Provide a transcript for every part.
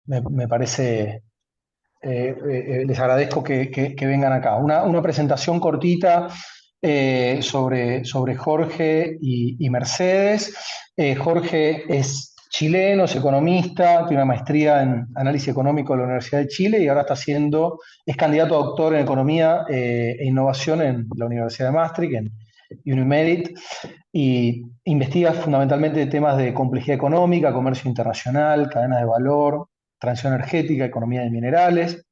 Me parece, les agradezco que vengan acá. Una presentación cortita sobre Jorge y Mercedes. Jorge es chileno, es economista, tiene una maestría en análisis económico de la Universidad de Chile y ahora es candidato a doctor en economía e innovación en la Universidad de Maastricht, en Unimerit, y investiga fundamentalmente temas de complejidad económica, comercio internacional, cadenas de valor, transición energética, economía de minerales.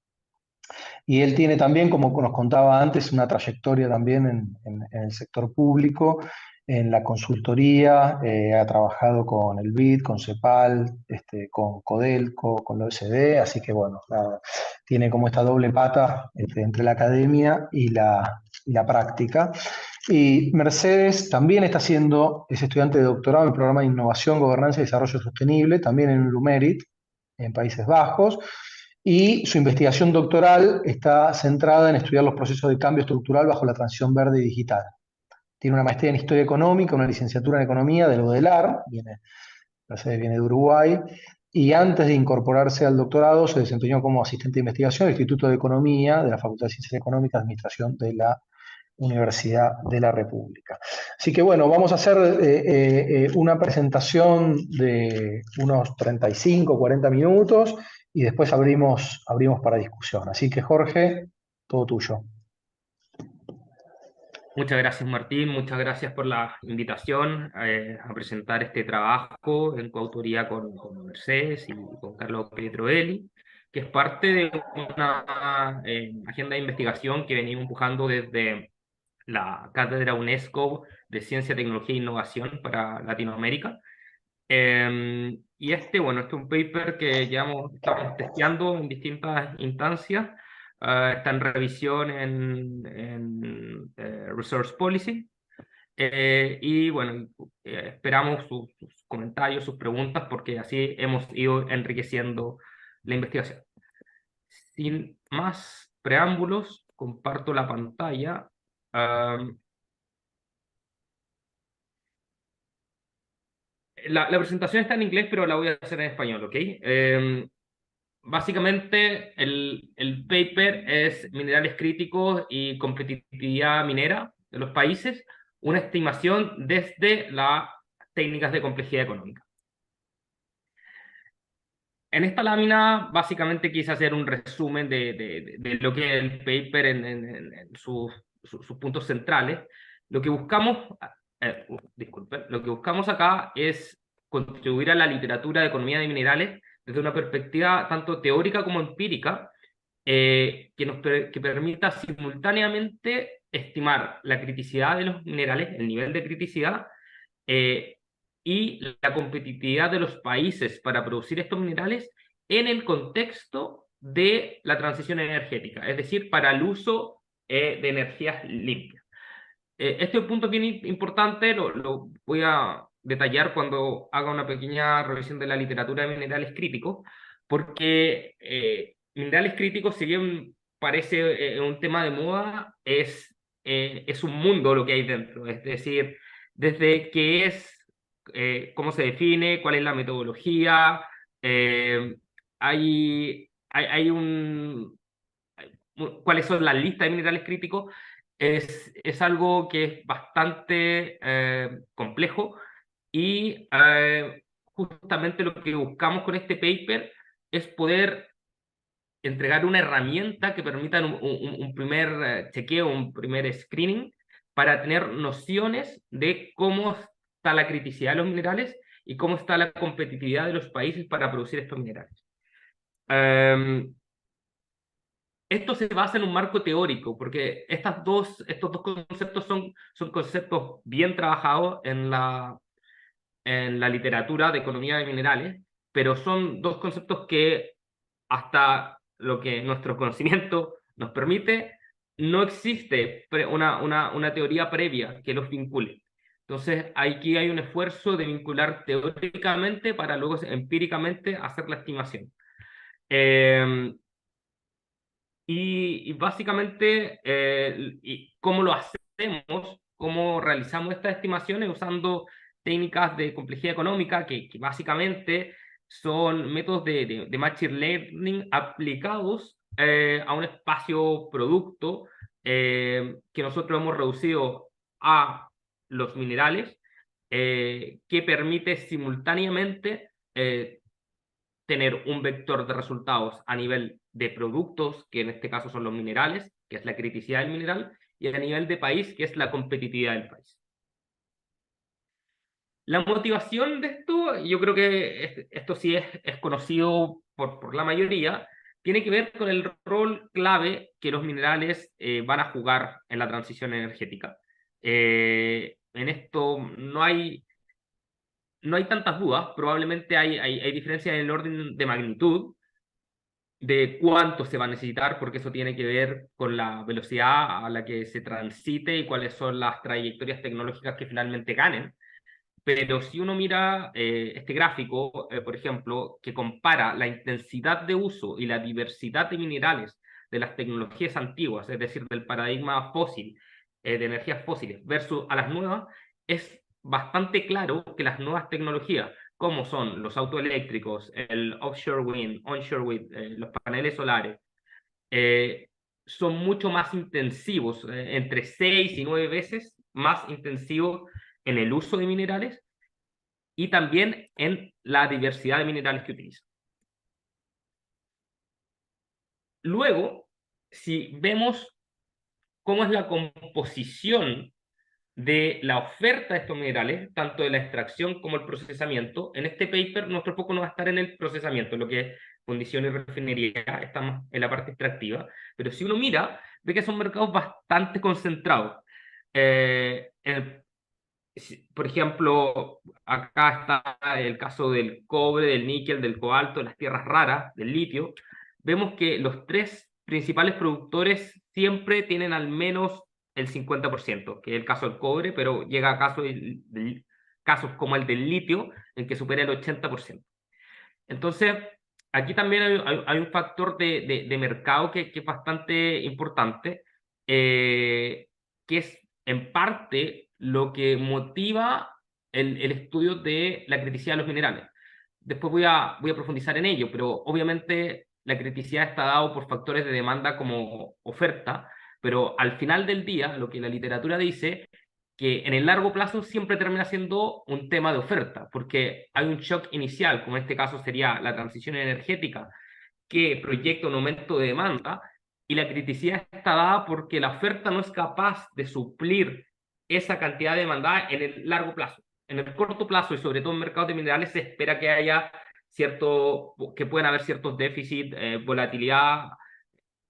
Y él tiene también, como nos contaba antes, una trayectoria también en el sector público, en la consultoría, ha trabajado con el BID, con CEPAL, con Codelco, con la OECD, así que bueno, nada, tiene como esta doble pata entre la academia y la práctica. Y Mercedes también es estudiante de doctorado en el programa de Innovación, Gobernanza y Desarrollo Sostenible, también en Lumerit, en Países Bajos, y su investigación doctoral está centrada en estudiar los procesos de cambio estructural bajo la transición verde y digital. Tiene una maestría en Historia Económica, una licenciatura en Economía de la UDELAR, Mercedes viene de Uruguay, y antes de incorporarse al doctorado se desempeñó como asistente de investigación del Instituto de Economía de la Facultad de Ciencias Económicas y Administración de la Universidad de la República. Así que bueno, vamos a hacer una presentación de unos 35, 40 minutos y después abrimos para discusión. Así que Jorge, todo tuyo. Muchas gracias, Martín. Muchas gracias por la invitación a presentar este trabajo en coautoría con Mercedes y con Carlos Pietroelli, que es parte de una agenda de investigación que venimos empujando desde la Cátedra UNESCO de Ciencia, Tecnología e Innovación para Latinoamérica. Y bueno, este es un paper que estamos testeando en distintas instancias. Está en revisión en Resource Policy. Y bueno, esperamos sus comentarios, sus preguntas, porque así hemos ido enriqueciendo la investigación. Sin más preámbulos, comparto la pantalla. La presentación está en inglés, pero la voy a hacer en español, ¿ok? Básicamente, el paper es minerales críticos y competitividad minera de los países, una estimación desde las técnicas de complejidad económica. En esta lámina, básicamente quise hacer un resumen de lo que es el paper en sus puntos centrales. Lo que buscamos, disculpen, lo que buscamos acá es contribuir a la literatura de economía de minerales desde una perspectiva tanto teórica como empírica, que permita simultáneamente estimar la criticidad de los minerales, el nivel de criticidad, eh, y la competitividad de los países para producir estos minerales en el contexto de la transición energética, es decir, para el uso de energías limpias. Este punto es bien importante, lo voy a detallar cuando haga una pequeña revisión de la literatura de minerales críticos, porque minerales críticos, si bien parece un tema de moda, es un mundo lo que hay dentro, es decir, desde qué es, cómo se define, cuál es la metodología, eh, hay cuáles son las listas de minerales críticos, es algo que es bastante complejo y justamente lo que buscamos con este paper es poder entregar una herramienta que permita un primer chequeo, un primer screening para tener nociones de cómo está la criticidad de los minerales y cómo está la competitividad de los países para producir estos minerales. Um, Esto se basa en un marco teórico, porque estos dos conceptos son conceptos bien trabajados en la literatura de economía de minerales, pero son dos conceptos que hasta lo que nuestro conocimiento nos permite, no existe una teoría previa que los vincule. Entonces, aquí hay un esfuerzo de vincular teóricamente para luego empíricamente hacer la estimación. Eh, y básicamente, ¿cómo lo hacemos? ¿Cómo realizamos estas estimaciones? Usando técnicas de complejidad económica que básicamente son métodos de machine learning aplicados a un espacio producto que nosotros hemos reducido a los minerales, que permite simultáneamente tener un vector de resultados a nivel de productos, que en este caso son los minerales, que es la criticidad del mineral, y a nivel de país, que es la competitividad del país. La motivación de esto, yo creo que esto sí es conocido por la mayoría, tiene que ver con el rol clave que los minerales van a jugar en la transición energética. En esto no hay tantas dudas, probablemente hay diferencias en el orden de magnitud de cuánto se va a necesitar, porque eso tiene que ver con la velocidad a la que se transite y cuáles son las trayectorias tecnológicas que finalmente ganen. Pero si uno mira este gráfico, por ejemplo, que compara la intensidad de uso y la diversidad de minerales de las tecnologías antiguas, es decir, del paradigma fósil, de energías fósiles, versus a las nuevas, es bastante claro que las nuevas tecnologías, como son los autoeléctricos, el offshore wind, onshore wind, los paneles solares, eh, son mucho más intensivos, entre 6 y 9 veces más intensivos en el uso de minerales y también en la diversidad de minerales que utilizan. Luego, si vemos cómo es la composición de la oferta de estos minerales, tanto de la extracción como el procesamiento, en este paper nuestro foco no va a estar en el procesamiento, lo que es fundición y refinería, estamos en la parte extractiva, pero si uno mira, ve que son mercados bastante concentrados. Por ejemplo, acá está el caso del cobre, del níquel, del cobalto, de las tierras raras, del litio. Vemos que los tres principales productores siempre tienen al menos el 50%, que es el caso del cobre, pero llega a casos como el del litio, en que supera el 80%. Entonces, aquí también hay un factor de mercado que es bastante importante, que es en parte lo que motiva el estudio de la criticidad de los minerales. Después voy a profundizar en ello, pero obviamente la criticidad está dado por factores de demanda como oferta, pero al final del día, lo que la literatura dice que en el largo plazo siempre termina siendo un tema de oferta, porque hay un shock inicial, como en este caso sería la transición energética, que proyecta un aumento de demanda, y la criticidad está dada porque la oferta no es capaz de suplir esa cantidad de demanda en el largo plazo. En el corto plazo, y sobre todo en mercados de minerales, se espera que haya que puedan haber ciertos déficits, volatilidad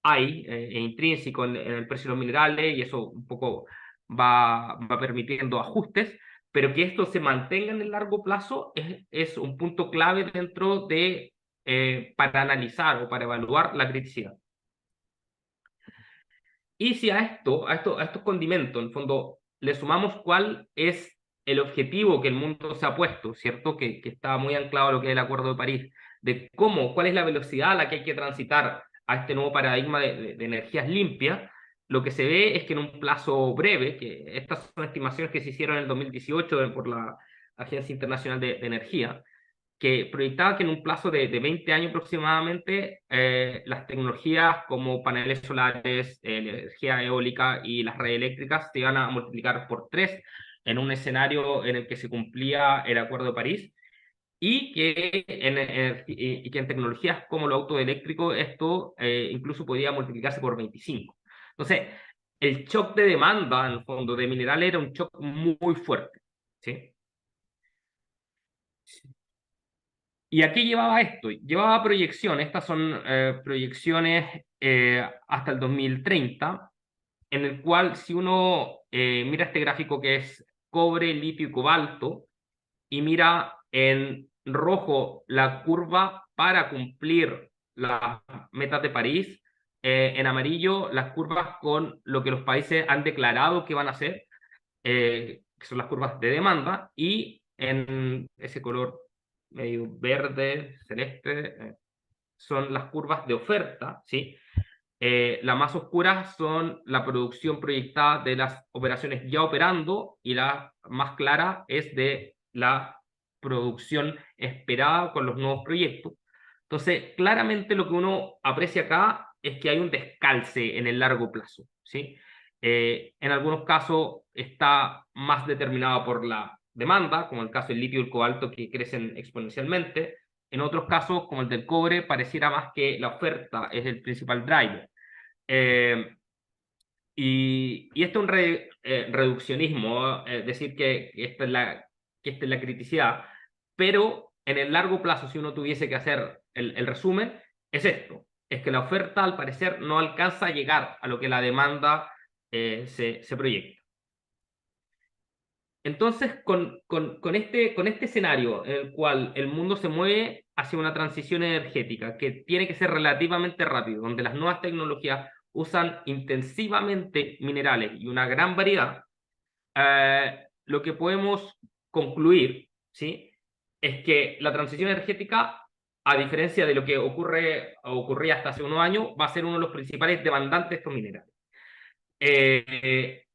hay intrínseco en el precio de los minerales, y eso un poco va permitiendo ajustes, pero que esto se mantenga en el largo plazo es un punto clave dentro de, para analizar o para evaluar la criticidad. Y si a estos condimentos, en el fondo, le sumamos cuál es el objetivo que el mundo se ha puesto, ¿cierto? Que está muy anclado a lo que es el Acuerdo de París, de cuál es la velocidad a la que hay que transitar a este nuevo paradigma de energías limpias. Lo que se ve es que en un plazo breve, que estas son estimaciones que se hicieron en el 2018 por la Agencia Internacional de Energía, que proyectaba que en un plazo de 20 años aproximadamente, las tecnologías como paneles solares, energía eólica y las redes eléctricas se iban a multiplicar por 3 en un escenario en el que se cumplía el Acuerdo de París, y y que en tecnologías como lo autoeléctrico esto incluso podía multiplicarse por 25. Entonces, el shock de demanda, en el fondo, de minerales era un shock muy fuerte, ¿sí? ¿Y a qué llevaba esto? Llevaba proyecciones, estas son proyecciones hasta el 2030, en el cual si uno mira este gráfico que es cobre, litio y cobalto, y mira en rojo la curva para cumplir las metas de París, en amarillo las curvas con lo que los países han declarado que van a hacer, que son las curvas de demanda, y en ese color medio verde, celeste, son las curvas de oferta, ¿sí? Las más oscuras son la producción proyectada de las operaciones ya operando, y la más clara es de la producción esperada con los nuevos proyectos. Entonces, claramente lo que uno aprecia acá es que hay un descalce en el largo plazo, ¿sí? En algunos casos está más determinado por la demanda, como el caso del litio y el cobalto, que crecen exponencialmente. En otros casos, como el del cobre, pareciera más que la oferta es el principal driver. Eh, y esto es un reduccionismo, decir que esta es la criticidad, pero en el largo plazo, si uno tuviese que hacer el resumen, es esto, es que la oferta al parecer no alcanza a llegar a lo que la demanda se proyecta. Entonces, con este escenario en el cual el mundo se mueve hacia una transición energética que tiene que ser relativamente rápido, donde las nuevas tecnologías usan intensivamente minerales y una gran variedad, lo que podemos concluir, ¿sí? Es que la transición energética, a diferencia de lo que ocurría hasta hace unos años, va a ser uno de los principales demandantes de estos minerales.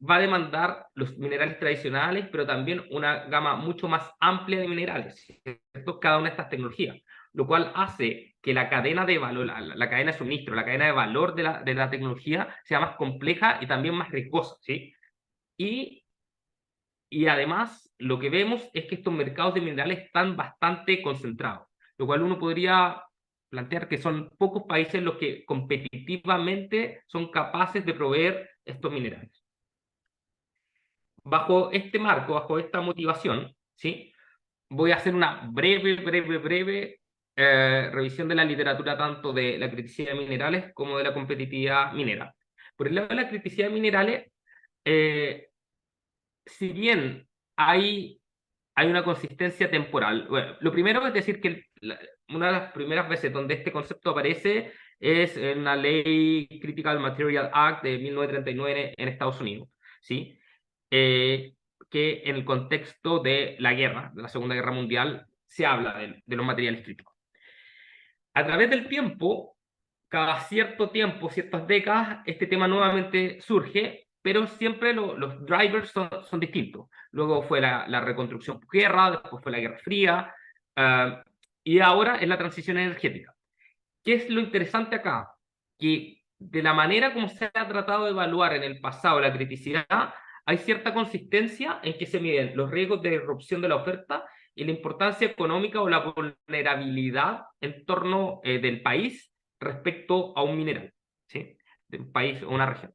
Va a demandar los minerales tradicionales, pero también una gama mucho más amplia de minerales, ¿cierto? Cada una de estas tecnologías, lo cual hace que la cadena de valor, la cadena de suministro, la cadena de valor de la tecnología sea más compleja y también más riesgosa, ¿sí? Y, y además, lo que vemos es que estos mercados de minerales están bastante concentrados, lo cual uno podría plantear que son pocos países los que competitivamente son capaces de proveer estos minerales. Bajo este marco, bajo esta motivación, ¿sí? Voy a hacer una breve revisión de la literatura tanto de la criticidad de minerales como de la competitividad minera. Por el lado de la criticidad de minerales, eh, si bien hay una consistencia temporal, bueno, lo primero es decir que una de las primeras veces donde este concepto aparece es en la ley Critical Material Act de 1939 en Estados Unidos, ¿sí? eh, que en el contexto de la guerra, de la Segunda Guerra Mundial, se habla de los materiales críticos. A través del tiempo, cada cierto tiempo, ciertas décadas, este tema nuevamente surge, pero siempre los drivers son distintos. Luego fue la reconstrucción guerra, después fue la Guerra Fría, y ahora es la transición energética. ¿Qué es lo interesante acá? Que de la manera como se ha tratado de evaluar en el pasado la criticidad, hay cierta consistencia en que se miden los riesgos de disrupción de la oferta y la importancia económica o la vulnerabilidad en torno del país respecto a un mineral, ¿sí? De un país o una región.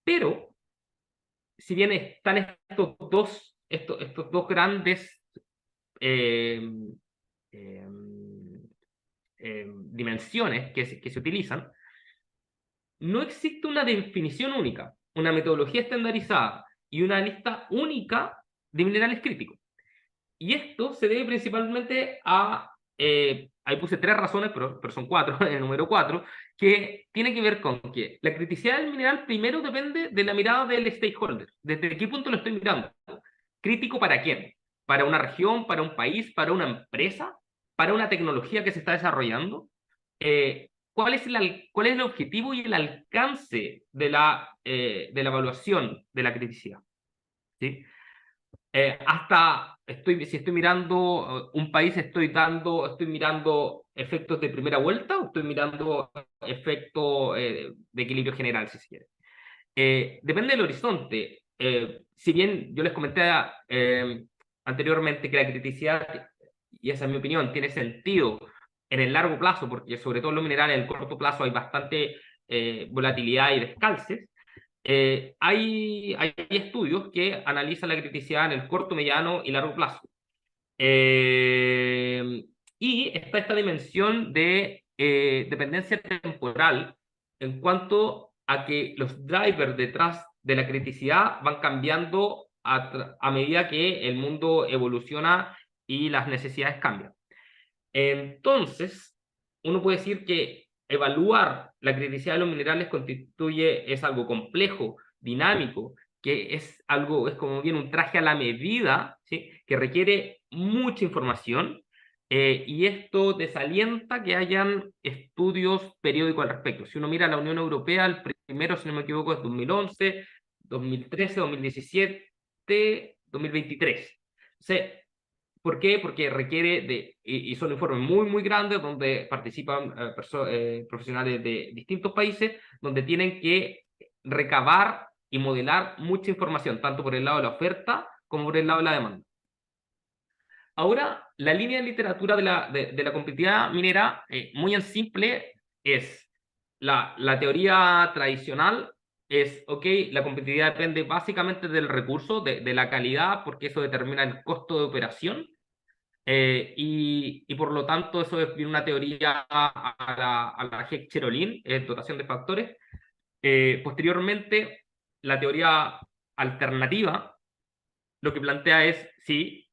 Pero, si bien están estos dos grandes eh, eh, dimensiones que se utilizan, no existe una definición única, una metodología estandarizada y una lista única de minerales críticos. Y esto se debe principalmente ahí puse tres razones, pero son cuatro, el número cuatro, que tiene que ver con que la criticidad del mineral primero depende de la mirada del stakeholder. ¿Desde qué punto lo estoy mirando? ¿Crítico para quién? ¿Para una región, para un país, para una empresa, para una tecnología que se está desarrollando? ¿Cuál es el objetivo y el alcance de la evaluación de la criticidad? ¿Sí? Si estoy mirando un país, estoy mirando efectos de primera vuelta o estoy mirando efectos de equilibrio general, si se quiere. Depende del horizonte. Si bien yo les comenté anteriormente que la criticidad, y esa es mi opinión, tiene sentido en el largo plazo, porque sobre todo en los minerales en el corto plazo hay bastante volatilidad y descalces. Hay estudios que analizan la criticidad en el corto, mediano y largo plazo. Eh, y está esta dimensión de dependencia temporal en cuanto a que los drivers detrás de la criticidad van cambiando a medida que el mundo evoluciona y las necesidades cambian. Entonces, uno puede decir que evaluar la criticidad de los minerales es algo complejo, dinámico, que es como bien un traje a la medida, ¿sí? Que requiere mucha información, y esto desalienta que hayan estudios periódicos al respecto. Si uno mira a la Unión Europea, el primero, si no me equivoco, es 2011, 2013, 2017, 2023. O sea, ¿Por qué? Porque requiere y son informes muy, muy grandes donde participan profesionales de distintos países, donde tienen que recabar y modelar mucha información, tanto por el lado de la oferta como por el lado de la demanda. Ahora, la línea de literatura de la competitividad minera, muy en simple, es la teoría tradicional, es, ok, la competitividad depende básicamente del recurso, de la calidad, porque eso determina el costo de operación, y por lo tanto eso es una teoría a la Heck-Cherolin, dotación de factores. Posteriormente, la teoría alternativa lo que plantea es, sí,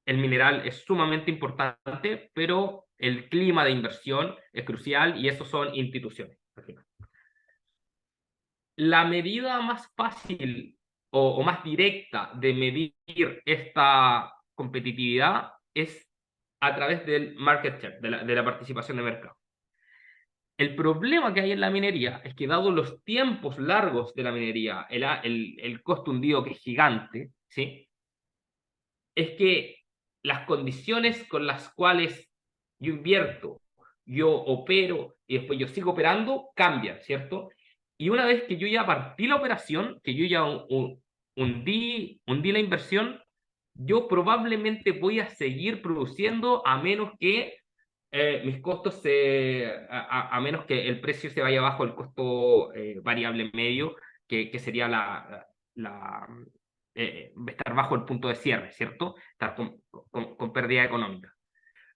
el mineral es sumamente importante, pero el clima de inversión es crucial y eso son instituciones. La medida más fácil o más directa de medir esta competitividad es a través del market share, de la participación de mercado. El problema que hay en la minería es que dado los tiempos largos de la minería, el costo hundido que es gigante, ¿sí? Es que las condiciones con las cuales yo invierto, yo opero y después yo sigo operando, cambian, ¿cierto? Y una vez que yo ya partí la operación, que yo ya hundí la inversión, yo probablemente voy a seguir produciendo a menos que mis costos a menos que el precio se vaya bajo el costo variable medio, que sería la, estar bajo el punto de cierre, ¿cierto? Estar con pérdida económica.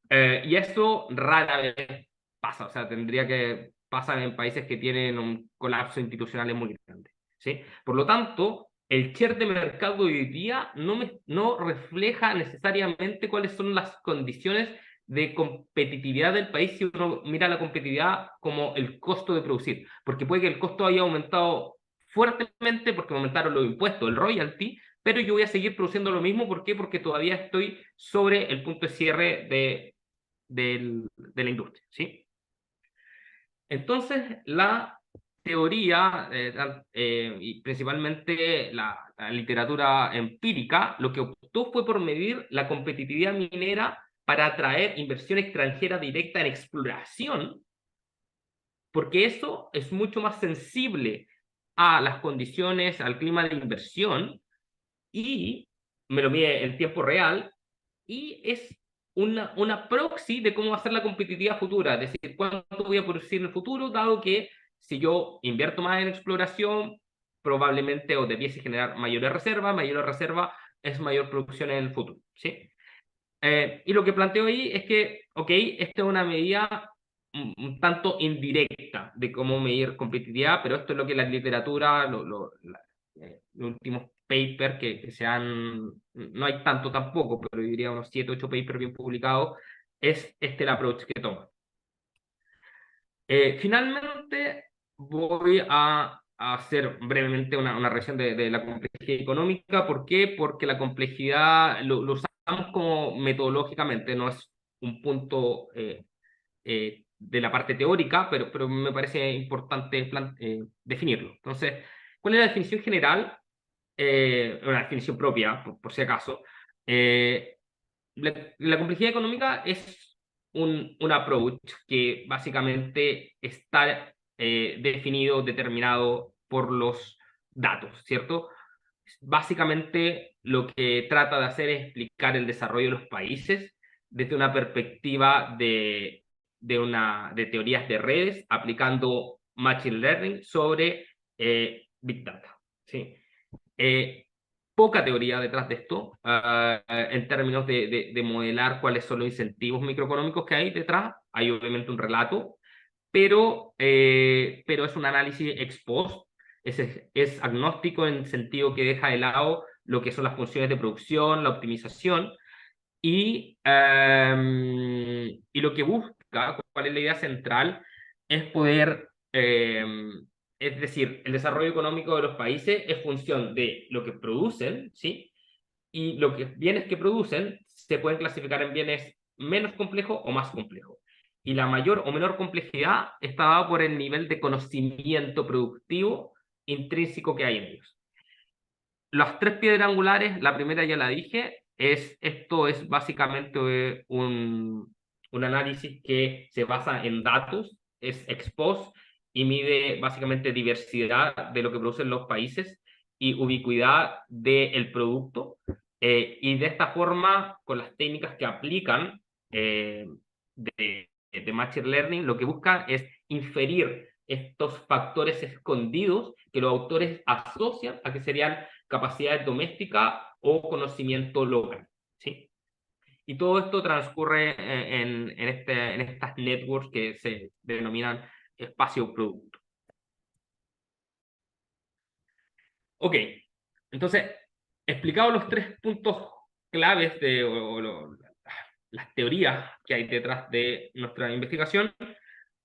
Y eso rara vez pasa, o sea, tendría que pasar en países que tienen un colapso institucional muy grande, ¿sí? Por lo tanto, el share de mercado hoy día no refleja necesariamente cuáles son las condiciones de competitividad del país si uno mira la competitividad como el costo de producir, porque puede que el costo haya aumentado fuertemente porque aumentaron los impuestos, el royalty, pero yo voy a seguir produciendo lo mismo. ¿Por qué? Porque todavía estoy sobre el punto de cierre de la industria, ¿sí? Entonces, la teoría, y principalmente la literatura empírica, lo que optó fue por medir la competitividad minera para atraer inversión extranjera directa en exploración, porque eso es mucho más sensible a las condiciones, al clima de inversión, y me lo mide en tiempo real, y es una proxy de cómo va a ser la competitividad futura, es decir, cuánto voy a producir en el futuro, dado que si yo invierto más en exploración, probablemente o debiese generar mayores reservas es mayor producción en el futuro, ¿sí? Y lo que planteo ahí es que, ok, esta es una medida un tanto indirecta de cómo medir competitividad, pero esto es lo que la literatura, los últimos papers que se han, no hay tanto tampoco, pero diría unos 7, 8 papers bien publicados, es este el approach que toma. Finalmente, voy a hacer brevemente una revisión de la complejidad económica. ¿Por qué? Porque la complejidad lo usamos como metodológicamente, no es un punto de la parte teórica, pero me parece importante definirlo. Entonces, ¿cuál es la definición general? Una definición propia, por si acaso. La complejidad económica es un approach que básicamente está definido, determinado por los datos, ¿cierto? Básicamente lo que trata de hacer es explicar el desarrollo de los países desde una perspectiva de teorías de redes, aplicando Machine Learning sobre Big Data, ¿sí? Eh, Poca teoría detrás de esto, en términos de modelar cuáles son los incentivos microeconómicos que hay detrás. Hay obviamente un relato, pero es un análisis ex post, es agnóstico en el sentido que deja de lado lo que son las funciones de producción, la optimización, y lo que busca, cuál es la idea central, es poder, es decir, el desarrollo económico de los países es función de lo que producen, ¿sí? Y los bienes que producen se pueden clasificar en bienes menos complejos o más complejos. Y la mayor o menor complejidad está dada por el nivel de conocimiento productivo intrínseco que hay en ellos. Las tres piedras angulares, la primera ya la dije, esto es básicamente un análisis que se basa en datos, es ex post y mide básicamente diversidad de lo que producen los países y ubicuidad del producto. Y de esta forma, con las técnicas que aplican de Machine Learning, lo que buscan es inferir estos factores escondidos que los autores asocian a que serían capacidades domésticas o conocimiento local, ¿sí? Y todo esto transcurre en estas networks que se denominan espacio-producto. Ok, entonces, explicados los tres puntos claves las teorías que hay detrás de nuestra investigación,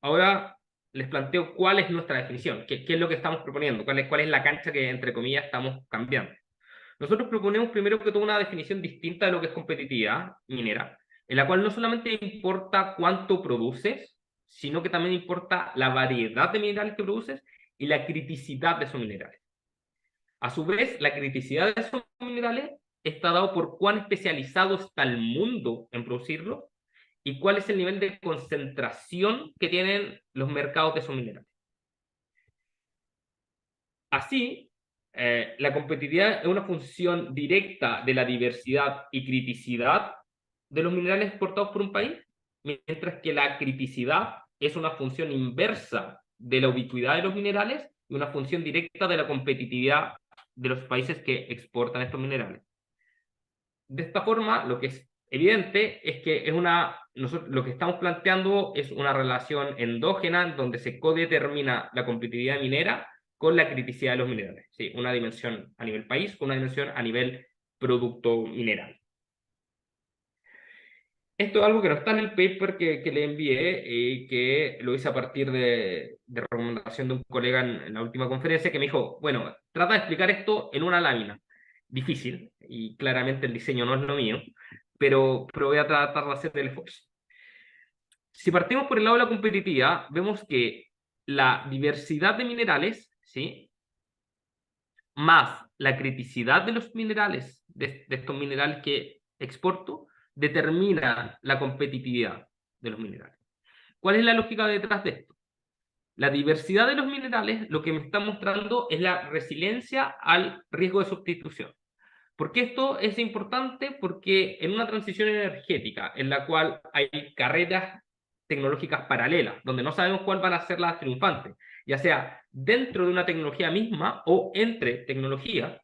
ahora les planteo cuál es nuestra definición, qué es lo que estamos proponiendo, cuál es la cancha que, entre comillas, estamos cambiando. Nosotros proponemos primero que todo una definición distinta de lo que es competitividad minera, en la cual no solamente importa cuánto produces, sino que también importa la variedad de minerales que produces y la criticidad de esos minerales. A su vez, la criticidad de esos minerales está dado por cuán especializado está el mundo en producirlos y cuál es el nivel de concentración que tienen los mercados de esos minerales. Así, la competitividad es una función directa de la diversidad y criticidad de los minerales exportados por un país, mientras que la criticidad es una función inversa de la ubicuidad de los minerales y una función directa de la competitividad de los países que exportan estos minerales. De esta forma, lo que es evidente es que nosotros, lo que estamos planteando es una relación endógena donde se codetermina la competitividad minera con la criticidad de los minerales. ¿Sí? Una dimensión a nivel país con una dimensión a nivel producto mineral. Esto es algo que no está en el paper que le envié y que lo hice a partir de recomendación de un colega en la última conferencia que me dijo, bueno, trata de explicar esto en una lámina. Difícil, y claramente el diseño no es lo mío, pero voy a tratar de hacer el esfuerzo. Si partimos por el lado de la competitividad, vemos que la diversidad de minerales, ¿sí? Más la criticidad de los minerales, de estos minerales que exporto, determina la competitividad de los minerales. ¿Cuál es la lógica detrás de esto? La diversidad de los minerales lo que me está mostrando es la resiliencia al riesgo de sustitución. ¿Por qué esto es importante? Porque en una transición energética en la cual hay carreras tecnológicas paralelas, donde no sabemos cuál van a ser las triunfantes, ya sea dentro de una tecnología misma o entre tecnologías,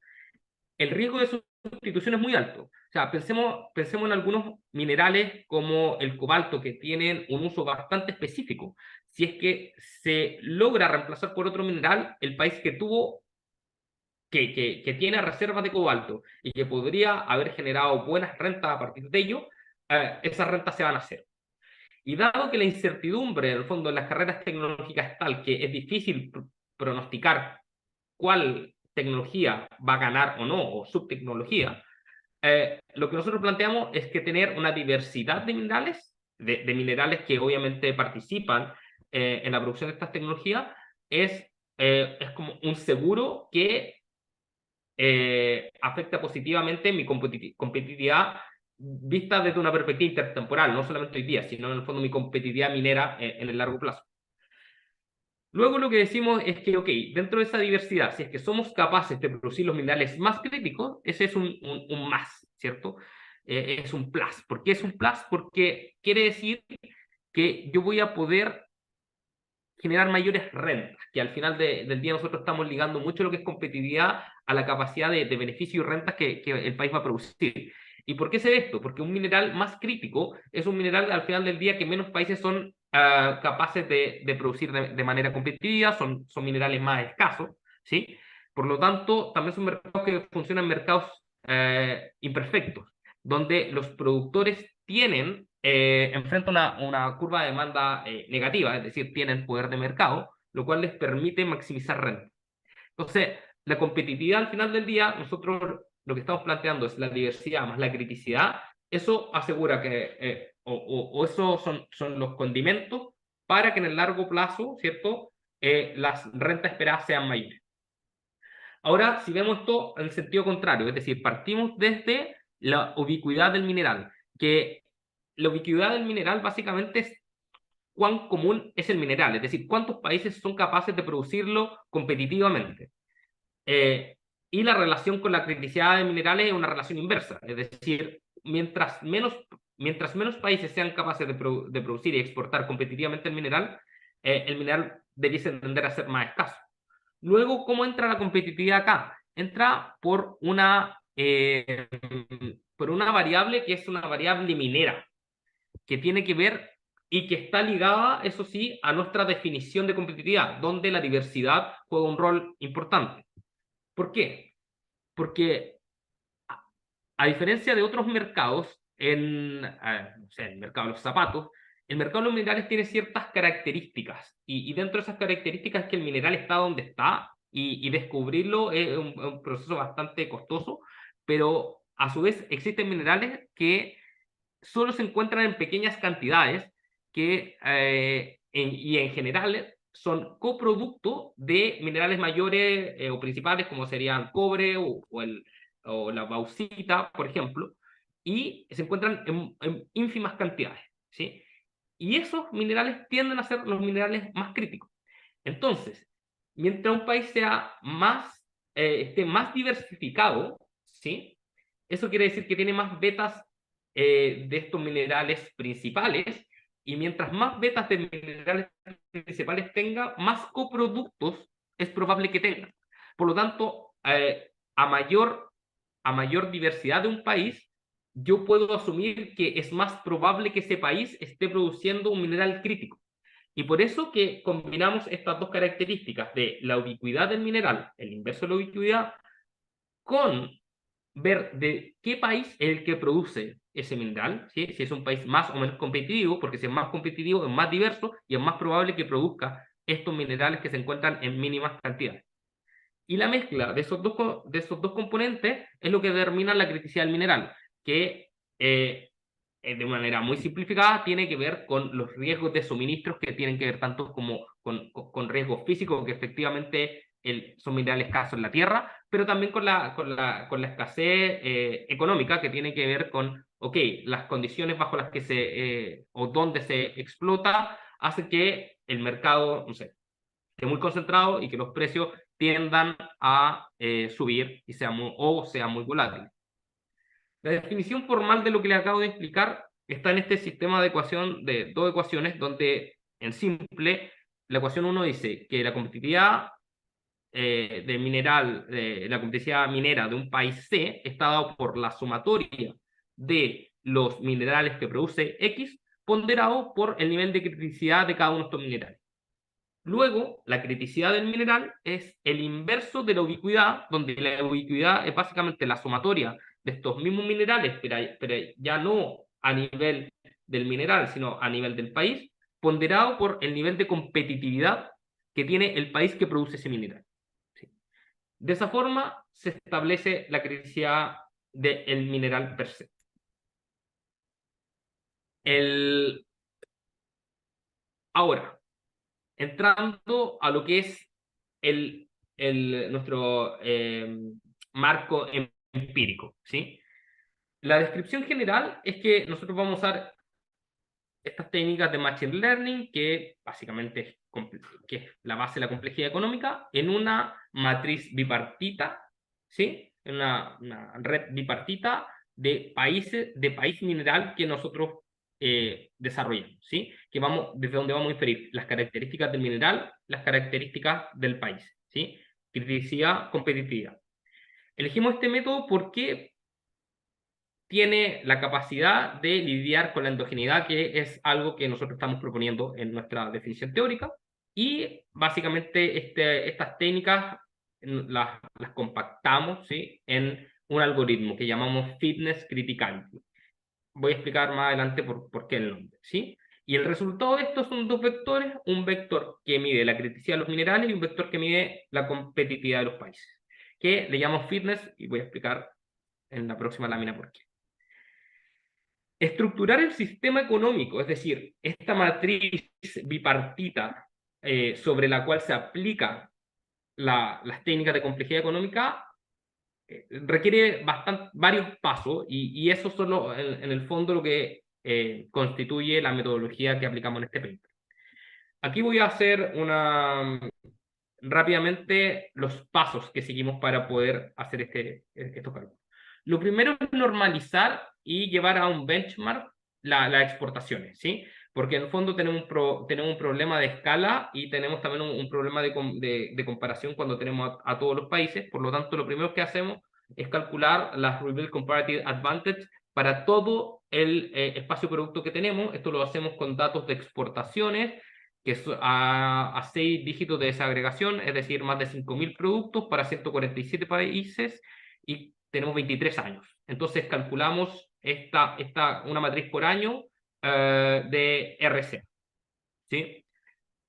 el riesgo de sustitución es muy alto. O sea, pensemos en algunos minerales como el cobalto, que tienen un uso bastante específico. Si es que se logra reemplazar por otro mineral, el país que tuvo que tiene reservas de cobalto y que podría haber generado buenas rentas a partir de ello, esas rentas se van a hacer. Y dado que la incertidumbre, en el fondo, en las carreras tecnológicas es tal que es difícil pronosticar cuál tecnología va a ganar o no, o subtecnología, lo que nosotros planteamos es que tener una diversidad de minerales, de minerales que obviamente participan en la producción de estas tecnologías, es como un seguro que afecta positivamente mi competitividad vista desde una perspectiva intertemporal, no solamente hoy día, sino en el fondo mi competitividad minera en el largo plazo. Luego lo que decimos es que, ok, dentro de esa diversidad, si es que somos capaces de producir los minerales más críticos, ese es un más, ¿cierto? Es un plus. ¿Por qué es un plus? Porque quiere decir que yo voy a poder generar mayores rentas, que al final del día nosotros estamos ligando mucho lo que es competitividad a la capacidad de beneficio y rentas que el país va a producir. ¿Y por qué se ve esto? Porque un mineral más crítico es un mineral al final del día que menos países son capaces de producir de manera competitiva, son minerales más escasos, ¿sí? Por lo tanto, también son mercados que funcionan en mercados imperfectos, donde los productores tienen enfrenta una curva de demanda negativa, es decir, tienen poder de mercado, lo cual les permite maximizar renta. Entonces, la competitividad al final del día, nosotros lo que estamos planteando es la diversidad más la criticidad, eso asegura que, o esos son los condimentos para que en el largo plazo, ¿cierto?, las rentas esperadas sean mayores. Ahora, si vemos esto en el sentido contrario, es decir, partimos desde la ubicuidad del mineral, que la ubicuidad del mineral básicamente es cuán común es el mineral, es decir, cuántos países son capaces de producirlo competitivamente. Eh, y la relación con la criticidad de minerales es una relación inversa, es decir, mientras menos países sean capaces de producir y exportar competitivamente el mineral debiese tender a ser más escaso. Luego, ¿cómo entra la competitividad acá? Entra por una variable que es una variable minera, que tiene que ver y que está ligada, eso sí, a nuestra definición de competitividad, donde la diversidad juega un rol importante. ¿Por qué? Porque a diferencia de otros mercados, no sé, el mercado de los zapatos, el mercado de los minerales tiene ciertas características y dentro de esas características es que el mineral está donde está y descubrirlo es un proceso bastante costoso, pero a su vez existen minerales que solo se encuentran en pequeñas cantidades y en general son coproducto de minerales mayores o principales como serían cobre o la bauxita, por ejemplo, y se encuentran en ínfimas cantidades, ¿sí? Y esos minerales tienden a ser los minerales más críticos. Entonces, mientras un país esté más diversificado, ¿sí? Eso quiere decir que tiene más vetas de estos minerales principales, y mientras más vetas de minerales principales tenga, más coproductos es probable que tenga. Por lo tanto, a mayor diversidad de un país, yo puedo asumir que es más probable que ese país esté produciendo un mineral crítico. Y por eso que combinamos estas dos características de la ubicuidad del mineral, el inverso de la ubicuidad, con ver de qué país es el que produce ese mineral, ¿sí? Si es un país más o menos competitivo, porque si es más competitivo es más diverso y es más probable que produzca estos minerales que se encuentran en mínimas cantidades. Y la mezcla de esos dos componentes es lo que determina la criticidad del mineral, que de manera muy simplificada tiene que ver con los riesgos de suministros, que tienen que ver tanto como con riesgos físicos, que efectivamente son minerales escasos en la tierra, pero también con la escasez económica, que tiene que ver con, ok, las condiciones bajo las que o donde se explota, hace que el mercado, no sé, esté muy concentrado y que los precios tiendan a subir o sea muy volátil. La definición formal de lo que les acabo de explicar está en este sistema de ecuación de dos ecuaciones, donde en simple la ecuación 1 dice que la competitividad la competitividad minera de un país C está dado por la sumatoria de los minerales que produce X, ponderado por el nivel de criticidad de cada uno de estos minerales. Luego, la criticidad del mineral es el inverso de la ubicuidad, donde la ubicuidad es básicamente la sumatoria de estos mismos minerales, pero ya no a nivel del mineral, sino a nivel del país, ponderado por el nivel de competitividad que tiene el país que produce ese mineral. ¿Sí? De esa forma se establece la criticidad del mineral per se. Ahora, entrando a lo que es nuestro marco empírico, ¿sí? La descripción general es que nosotros vamos a usar estas técnicas de Machine Learning, que básicamente que es la base de la complejidad económica, en una matriz bipartita, ¿sí? En una red bipartita de país mineral que nosotros desarrollamos, ¿sí? Desde donde vamos a inferir las características del mineral, las características del país, ¿sí? Criticidad, competitividad. Elegimos este método porque tiene la capacidad de lidiar con la endogeneidad, que es algo que nosotros estamos proponiendo en nuestra definición teórica, y básicamente estas técnicas las compactamos, ¿sí? En un algoritmo que llamamos Fitness Criticality. Voy a explicar más adelante por qué el nombre, ¿sí? Y el resultado de esto son dos vectores, un vector que mide la criticidad de los minerales y un vector que mide la competitividad de los países, que le llamo fitness, y voy a explicar en la próxima lámina por qué. Estructurar el sistema económico, es decir, esta matriz bipartita sobre la cual se aplican las técnicas de complejidad económica, requiere varios pasos y eso son en el fondo lo que constituye la metodología que aplicamos en este paper. Aquí voy a hacer rápidamente los pasos que seguimos para poder hacer estos cálculos. Lo primero es normalizar y llevar a un benchmark las exportaciones, ¿sí? Porque en el fondo tenemos un problema de escala y tenemos también un problema de comparación cuando tenemos a todos los países. Por lo tanto, lo primero que hacemos es calcular las Revealed Comparative Advantage para todo el espacio producto que tenemos. Esto lo hacemos con datos de exportaciones, que es a 6 dígitos de desagregación, es decir, más de 5.000 productos para 147 países y tenemos 23 años. Entonces calculamos una matriz por año de RC. ¿Sí?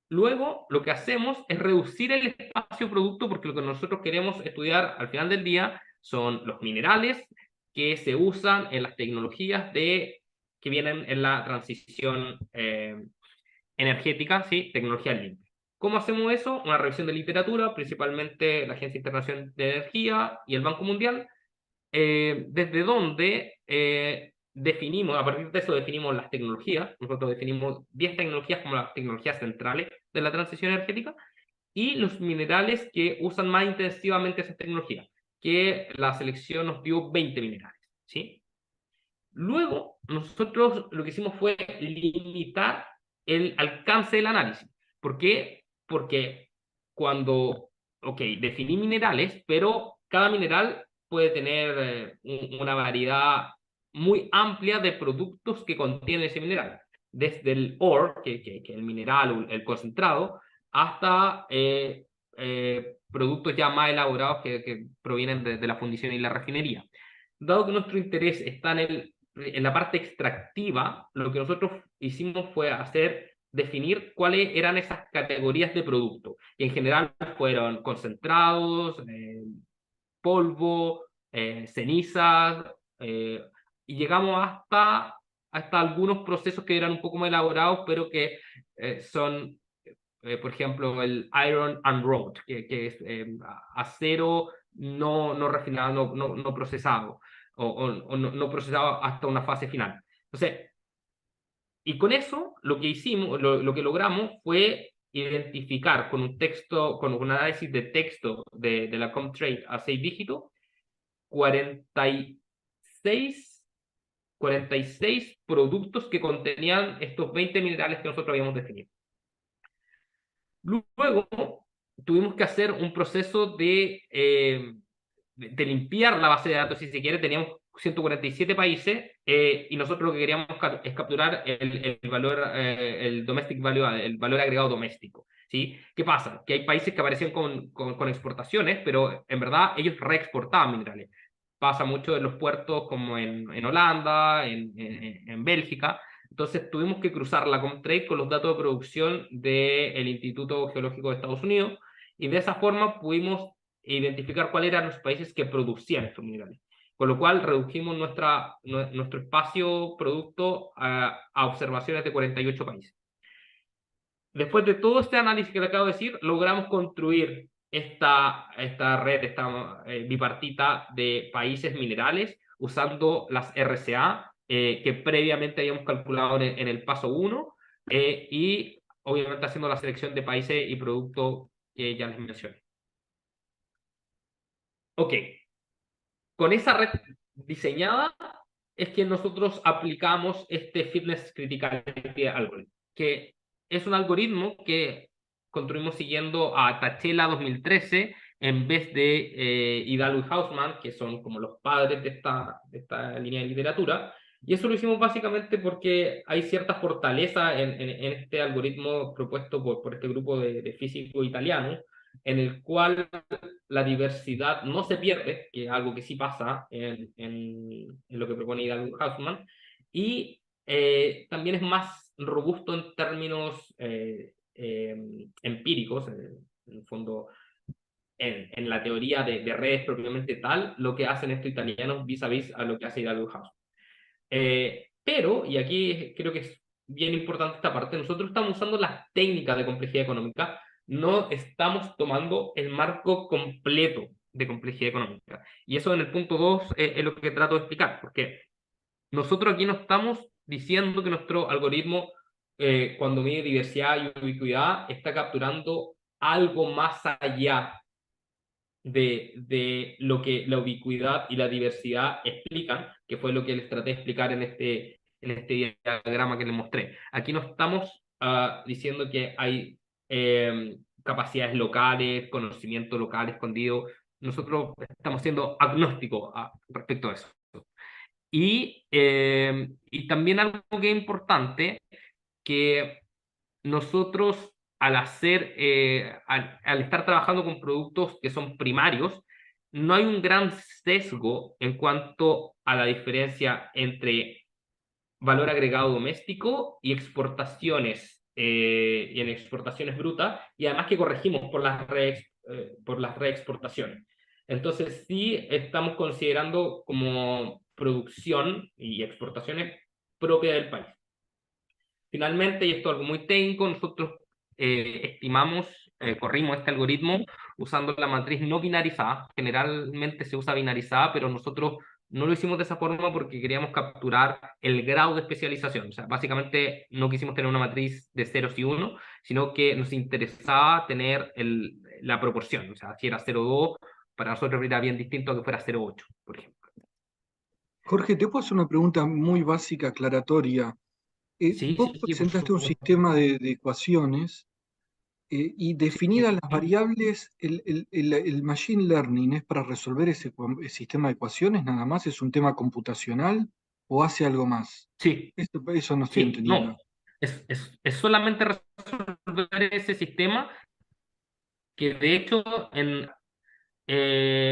Luego, lo que hacemos es reducir el espacio producto porque lo que nosotros queremos estudiar al final del día son los minerales que se usan en las tecnologías que vienen en la transición energética, ¿sí? Tecnología limpia. ¿Cómo hacemos eso? Una revisión de literatura, principalmente la Agencia Internacional de Energía y el Banco Mundial, desde donde definimos, a partir de eso definimos las tecnologías. Nosotros definimos 10 tecnologías como las tecnologías centrales de la transición energética y los minerales que usan más intensivamente esas tecnologías, que la selección nos dio 20 minerales, ¿sí? Luego, nosotros lo que hicimos fue limitar el alcance del análisis. ¿Por qué? Porque cuando, ok, definí minerales, pero cada mineral puede tener una variedad muy amplia de productos que contiene ese mineral. Desde el ore, que es el mineral o el concentrado, hasta productos ya más elaborados que provienen de la fundición y la refinería. Dado que nuestro interés está en la parte extractiva, lo que nosotros hicimos fue definir cuáles eran esas categorías de producto. Y en general fueron concentrados, polvo, cenizas, y llegamos hasta algunos procesos que eran un poco más elaborados, pero que son, por ejemplo, el iron unwrought, que es acero no refinado, no procesado o no procesado hasta una fase final. Entonces, y con eso lo que hicimos, lo que logramos fue identificar con un análisis de texto de la Comtrade a 6 dígitos, 46, 46 productos que contenían estos 20 minerales que nosotros habíamos definido. Luego tuvimos que hacer un proceso de limpiar la base de datos, si se quiere. Teníamos 147 países y nosotros lo que queríamos es capturar el valor, el domestic value, el valor agregado doméstico. ¿Sí? ¿Qué pasa? Que hay países que aparecían con exportaciones, pero en verdad ellos reexportaban minerales. Pasa mucho en los puertos como en Holanda, en Bélgica. Entonces tuvimos que cruzar la Comtrade con los datos de producción del Instituto Geológico de Estados Unidos y de esa forma pudimos identificar cuáles eran los países que producían estos minerales. Con lo cual redujimos nuestro espacio producto a observaciones de 48 países. Después de todo este análisis que le acabo de decir, logramos construir esta red, esta bipartita de países minerales usando las RCA que previamente habíamos calculado en el paso 1 y obviamente haciendo la selección de países y productos que ya les mencioné. Ok, con esa red diseñada es que nosotros aplicamos este Fitness Criticality Algorithm, que es un algoritmo que construimos siguiendo a Tachela 2013 en vez de Hidalgo y Hausmann, que son como los padres de esta línea de literatura. Y eso lo hicimos básicamente porque hay cierta fortaleza en este algoritmo propuesto por este grupo de físicos italianos, en el cual la diversidad no se pierde, que es algo que sí pasa en lo que propone Hidalgo Hausmann, y también es más robusto en términos empíricos, en el fondo, en la teoría de redes propiamente tal, lo que hacen estos italianos vis a vis a lo que hace Hidalgo Hausmann. Pero, y aquí creo que es bien importante esta parte, nosotros estamos usando las técnicas de complejidad económica, no estamos tomando el marco completo de complejidad económica. Y eso en el punto 2 es lo que trato de explicar, porque nosotros aquí no estamos diciendo que nuestro algoritmo, cuando mide diversidad y ubicuidad, está capturando algo más allá de lo que la ubicuidad y la diversidad explican, que fue lo que les traté de explicar en este diagrama que les mostré. Aquí no estamos diciendo que hay capacidades locales, conocimiento local escondido. Nosotros estamos siendo agnósticos respecto a eso. Y también algo que es importante, que nosotros al estar trabajando con productos que son primarios, no hay un gran sesgo en cuanto a la diferencia entre valor agregado doméstico y exportaciones, y en exportaciones brutas, y además que corregimos por las reexportaciones. Entonces sí estamos considerando como producción y exportaciones propias del país. Finalmente, y esto es algo muy técnico, nosotros corrimos este algoritmo usando la matriz no binarizada. Generalmente se usa binarizada, pero nosotros no lo hicimos de esa forma porque queríamos capturar el grado de especialización. O sea, básicamente no quisimos tener una matriz de ceros y uno, sino que nos interesaba tener la proporción. O sea, si era 0,2, para nosotros era bien distinto a que fuera 0,8, por ejemplo. Jorge, te puedo hacer una pregunta muy básica, aclaratoria. Sí, Vos sí, sí, por presentaste un supuesto. sistema de ecuaciones y definidas las Sí, variables, el machine learning es para resolver sistema de ecuaciones nada más, es un tema computacional o hace algo más. sí. Eso no estoy Sí, no, entendiendo. es solamente resolver ese sistema que de hecho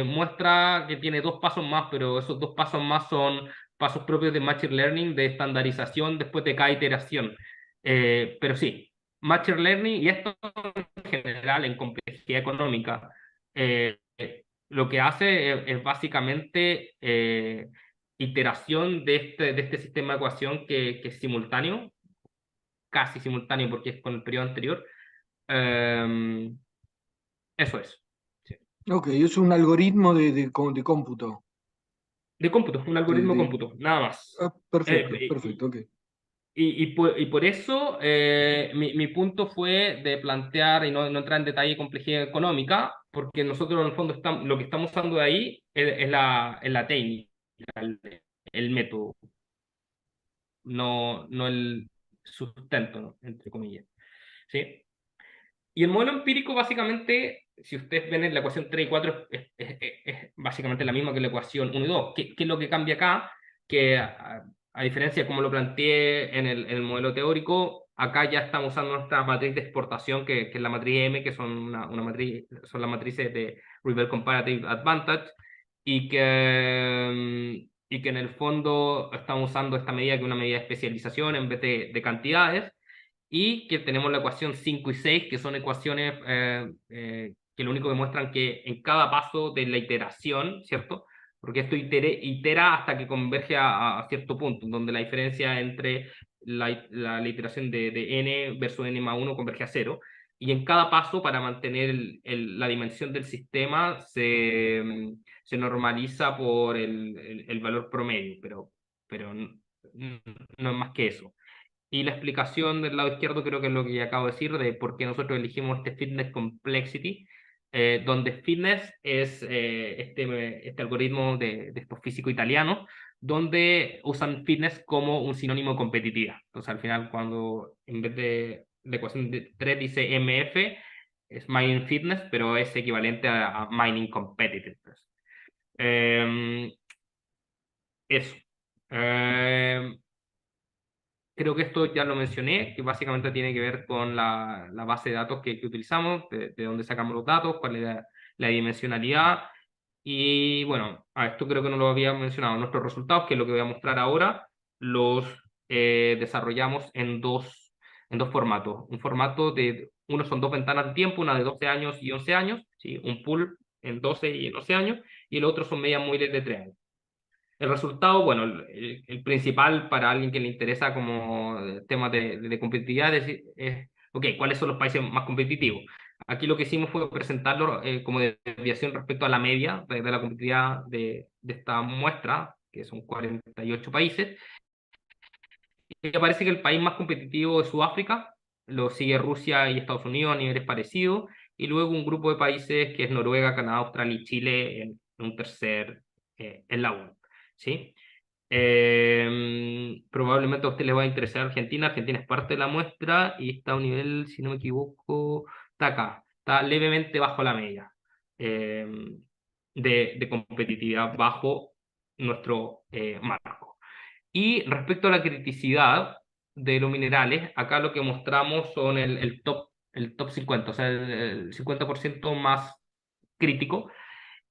muestra que tiene dos pasos más, pero esos dos pasos más son pasos propios de Machine Learning, de estandarización después de cada iteración. Pero sí, Machine Learning, y esto en general en complejidad económica, lo que hace es básicamente iteración de este sistema de ecuación que es simultáneo, casi simultáneo porque es con el periodo anterior. Eh, Eso es. Sí. Ok, es un algoritmo de cómputo. De cómputo, un de- algoritmo de de- cómputo, nada más. Perfecto, perfecto, ok. Y por eso mi punto fue de plantear y no entrar en detalle complejidad económica, porque nosotros en el fondo lo que estamos usando de ahí es la técnica, el método, no el sustento, ¿no? Entre comillas. ¿Sí? Y el modelo empírico, básicamente, si ustedes ven en la ecuación 3 y 4, es básicamente la misma que la ecuación 1 y 2. ¿Qué es lo que cambia acá? Que a diferencia de como lo planteé en el modelo teórico, acá ya estamos usando nuestra matriz de exportación, que es la matriz M, que son, una matriz, son las matrices de River Comparative Advantage, y que en el fondo estamos usando esta medida que es una medida de especialización en vez de cantidades, y que tenemos la ecuación 5 y 6 que son ecuaciones que lo único que muestran que en cada paso de la iteración, ¿cierto? Porque esto itera hasta que converge a cierto punto, donde la diferencia entre la iteración de n versus n más 1 converge a cero, y en cada paso, para mantener la dimensión del sistema, se normaliza por el valor promedio, pero no es más que eso. Y la explicación del lado izquierdo creo que es lo que ya acabo de decir, de por qué nosotros elegimos este Fitness Complexity, donde Fitness es este algoritmo de estos físicos italianos, donde usan Fitness como un sinónimo de competitividad. Entonces al final, cuando en vez de la ecuación de 3 dice MF, es Mining Fitness, pero es equivalente a Mining Competitiveness. Eso. Eh, Creo que esto ya lo mencioné, que básicamente tiene que ver con la base de datos que utilizamos, de dónde sacamos los datos, cuál es la dimensionalidad. Y bueno, esto creo que no lo había mencionado. Nuestros resultados, que es lo que voy a mostrar ahora, los desarrollamos en dos formatos. Un formato uno son dos ventanas de tiempo, una de 12 años y 11 años, ¿sí? Un pool en 12 y en 11 años, y el otro son medias móviles de 3 años. El resultado, bueno, el principal para alguien que le interesa como temas de competitividad ok, ¿cuáles son los países más competitivos? Aquí lo que hicimos fue presentarlo como desviación respecto a la media de la competitividad de esta muestra, que son 48 países. Y parece que el país más competitivo es Sudáfrica, lo sigue Rusia y Estados Unidos a niveles parecidos, y luego un grupo de países que es Noruega, Canadá, Australia y Chile en un tercer en la ONU. ¿Sí? Probablemente a usted le va a interesar Argentina. Argentina es parte de la muestra y está a un nivel, si no me equivoco, está acá, está levemente bajo la media eh, de competitividad, bajo nuestro marco. Y respecto a la criticidad de los minerales, acá lo que mostramos son el top 50, o sea, el 50% más crítico,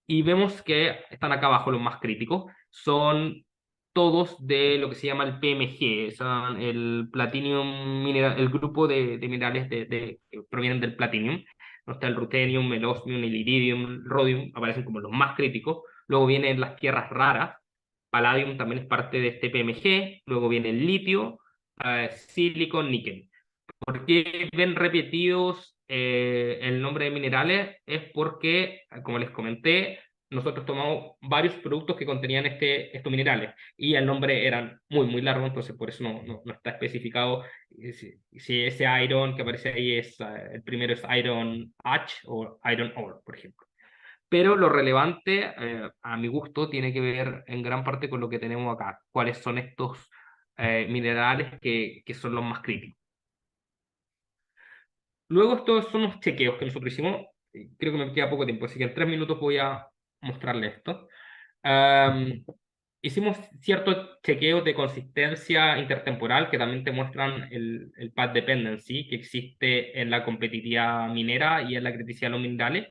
y vemos que están acá abajo los más críticos, son todos de lo que se llama el PMG, son el Platinum Mineral, el grupo de minerales que provienen del Platinum. No está el Ruthenium, el Osmium, el Iridium, el Rhodium, aparecen como los más críticos. Luego vienen las tierras raras, Palladium también es parte de este PMG. Luego viene el litio, silicon, níquel. ¿Por qué ven repetidos el nombre de minerales? Es porque, como les comenté, nosotros tomamos varios productos que contenían estos minerales y el nombre era muy, muy largo, entonces por eso no está especificado si ese iron que aparece ahí es, el primero es iron H o iron ore, por ejemplo. Pero lo relevante, a mi gusto, tiene que ver en gran parte con lo que tenemos acá. ¿Cuáles son estos minerales que son los más críticos? Luego estos son los chequeos que nosotros hicimos. Creo que me queda poco tiempo, así que en 3 minutos voy a mostrarle esto. Am, Hicimos ciertos chequeos de consistencia intertemporal que también te muestran el path dependency que existe en la competitividad minera y en la criticidad de los minerales.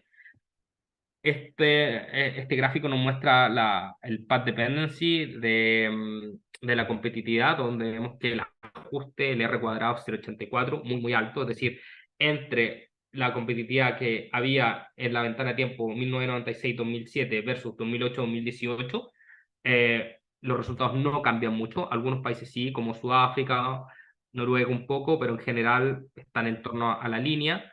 Este gráfico nos muestra el path dependency de la competitividad, donde vemos que el ajuste, el R cuadrado es 0,84, muy, muy alto, es decir, entre la competitividad que había en la ventana de tiempo 1996-2007 versus 2008-2018, los resultados no cambian mucho. Algunos países sí, como Sudáfrica, Noruega un poco, pero en general están en torno a la línea.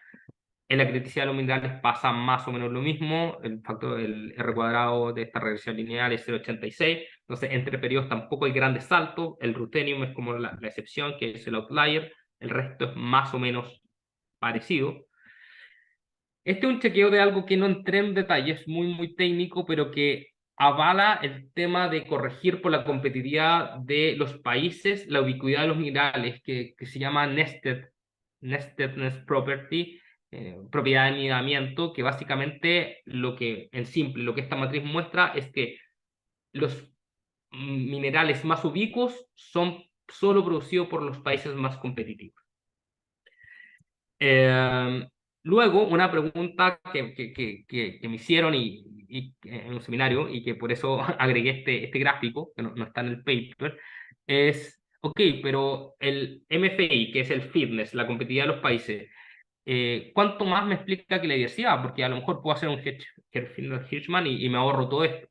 En la criticidad de los minerales pasa más o menos lo mismo, el factor del R cuadrado de esta regresión lineal es 0,86, entonces entre periodos tampoco hay grandes saltos, el ruthenium es como la excepción, que es el outlier, el resto es más o menos parecido. Este es un chequeo de algo que no entré en detalle, es muy, muy técnico, pero que avala el tema de corregir por la competitividad de los países la ubicuidad de los minerales, que se llama nestedness property, propiedad de anidamiento, que básicamente en simple, lo que esta matriz muestra es que los minerales más ubicuos son solo producidos por los países más competitivos. Eh, Luego, una pregunta que me hicieron en un seminario y que por eso agregué este gráfico, que no está en el paper, es, ok, pero el MFI, que es el fitness, la competitividad de los países, ¿cuánto más me explica que la diversidad? Porque a lo mejor puedo hacer un Hirschman y me ahorro todo esto.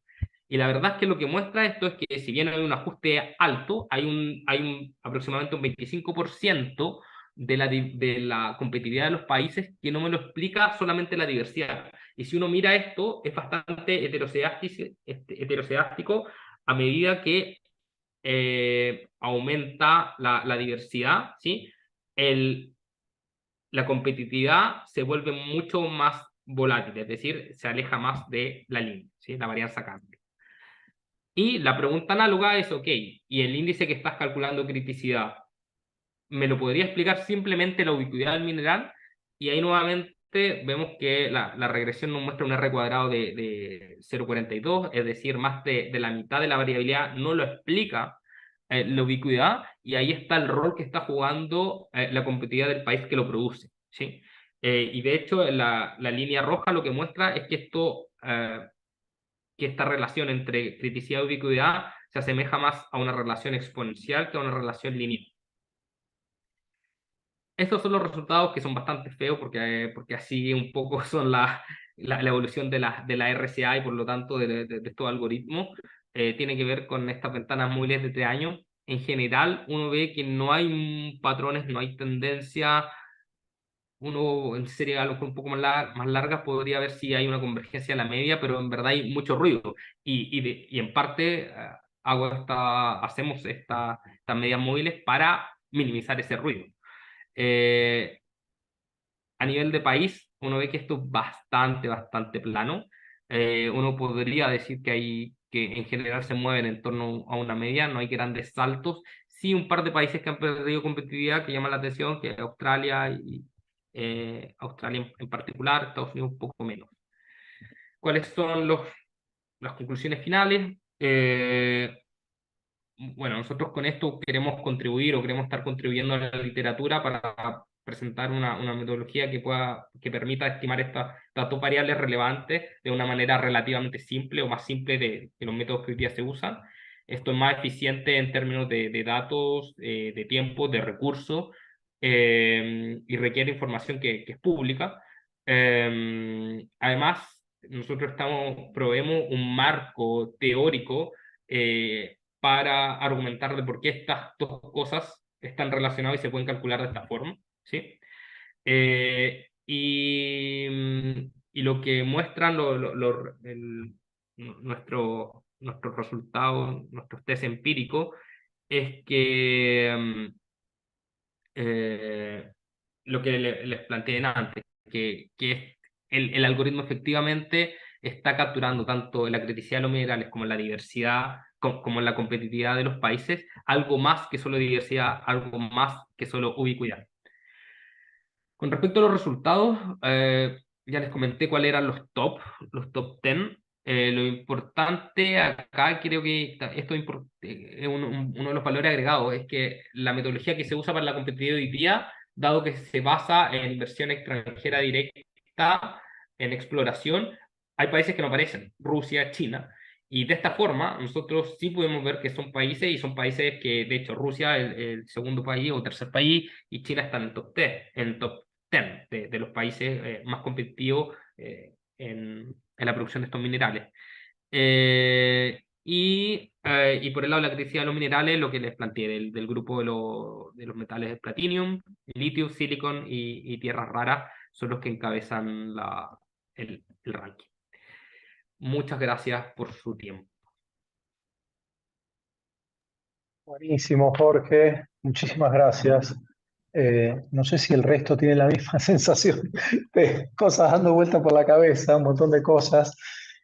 Y la verdad es que lo que muestra esto es que si bien hay un ajuste alto, hay aproximadamente un 25% de la competitividad de los países que no me lo explica solamente la diversidad. Y si uno mira esto, es bastante heterocedástico a medida que aumenta la diversidad, ¿sí? La competitividad se vuelve mucho más volátil, es decir, se aleja más de la línea, ¿sí? La varianza cambia. Y la pregunta análoga es, ok, ¿y el índice que estás calculando criticidad, me lo podría explicar simplemente la ubicuidad del mineral? Y ahí nuevamente vemos que la regresión nos muestra un R cuadrado de 0,42, es decir, más de la mitad de la variabilidad no lo explica la ubicuidad, y ahí está el rol que está jugando la competitividad del país que lo produce, ¿sí? Y de hecho, la línea roja lo que muestra es que que esta relación entre criticidad y ubicuidad se asemeja más a una relación exponencial que a una relación lineal. Estos son los resultados que son bastante feos porque así un poco son la evolución de la RCA y por lo tanto de estos algoritmos. Tiene que ver con estas ventanas móviles de 3 años. En general, uno ve que no hay patrones, no hay tendencia uno en serie a lo mejor un poco más largas podría ver si hay una convergencia a la media, pero en verdad hay mucho ruido. Y en parte hacemos estas medidas móviles para minimizar ese ruido. Eh, a nivel de país, uno ve que esto es bastante plano. Uno podría decir que en general se mueven en torno a una media, no hay grandes saltos. Sí, un par de países que han perdido competitividad que llaman la atención, que es Australia y Australia en particular, Estados Unidos un poco menos. ¿Cuáles son las conclusiones finales? Bueno, nosotros con esto queremos contribuir o queremos estar contribuyendo a la literatura para presentar una metodología que permita estimar estas dos variables relevantes de una manera relativamente simple o más simple de los métodos que hoy día se usan. Esto es más eficiente en términos de datos, de tiempo, de recursos, y requiere información que es pública. Además, nosotros proveemos un marco teórico para argumentar de por qué estas dos cosas están relacionadas y se pueden calcular de esta forma, ¿sí? Y lo que muestran nuestros resultados, nuestros test empíricos, es que eh, lo que les planteé antes, que el algoritmo efectivamente está capturando tanto la criticidad de los minerales como la diversidad, como la competitividad de los países, algo más que solo diversidad, algo más que solo ubicuidad. Con respecto a los resultados, ya les comenté cuáles eran los top 10. Lo importante acá, creo que es uno de los valores agregados, es que la metodología que se usa para la competitividad hoy día, dado que se basa en inversión extranjera directa, en exploración, hay países que no aparecen, Rusia, China, y de esta forma nosotros sí podemos ver que son países, y son países que, de hecho, Rusia, el segundo país o tercer país, y China están en top 10, en top 10 de los países más competitivos en la producción de estos minerales. Y por el lado de la criticidad de los minerales, lo que les planteé del grupo de los metales de platinium, litio, silicon y tierras raras son los que encabezan el ranking. Muchas gracias por su tiempo. Buenísimo, Jorge. Muchísimas gracias. No sé si el resto tiene la misma sensación de cosas dando vueltas por la cabeza, un montón de cosas.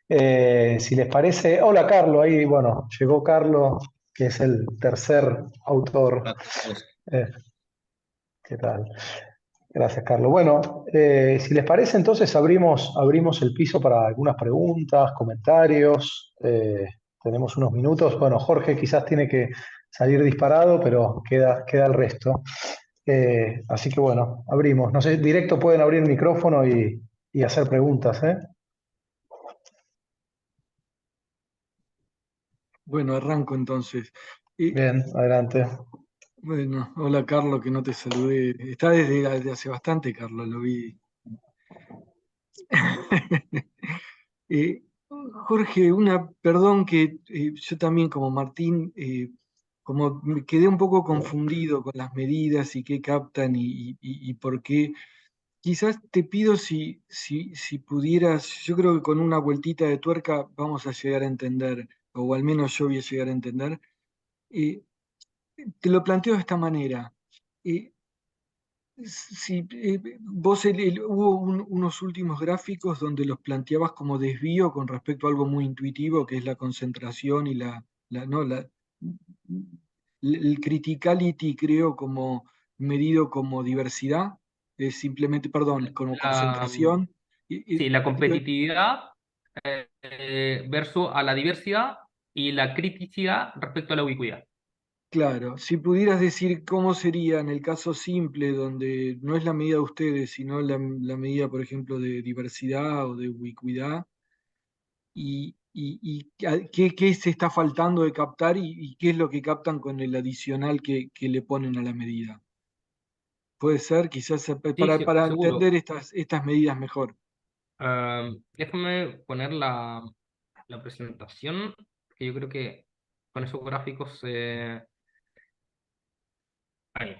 Si les parece, hola Carlos, ahí, bueno, llegó Carlos, que es el tercer autor. Hola a todos. Eh, ¿Qué tal? Gracias, Carlos. Bueno, si les parece, entonces abrimos el piso para algunas preguntas, comentarios. Tenemos unos minutos. Bueno, Jorge quizás tiene que salir disparado, pero queda el resto. Así que bueno, abrimos. No sé, directo pueden abrir el micrófono y hacer preguntas, ¿eh? Bueno, arranco entonces. Y, Bien, adelante. bueno, hola Carlos, que no te saludé. Está desde hace bastante, Carlos, lo vi. Eh, Jorge, perdón que yo también como Martín, como me quedé un poco confundido con las medidas y qué captan y por qué. Quizás te pido si pudieras, yo creo que con una vueltita de tuerca vamos a llegar a entender, o al menos yo voy a llegar a entender. Eh, Te lo planteo de esta manera. Eh, si vos hubo unos últimos gráficos donde los planteabas como desvío con respecto a algo muy intuitivo, que es la concentración y no, el criticality, creo, como medido como diversidad, simplemente, perdón, como La, concentración. sí, la competitividad versus a la diversidad y la criticidad respecto a la ubicuidad. Claro, si pudieras decir cómo sería en el caso simple, donde no es la medida de ustedes, sino la medida, por ejemplo, de diversidad o de ubicuidad, qué se está faltando de captar y qué es lo que captan con el adicional que le ponen a la medida. Puede ser, quizás, Sí, para entender seguro. estas medidas mejor. Déjame poner la presentación, que yo creo que con esos gráficos ahí.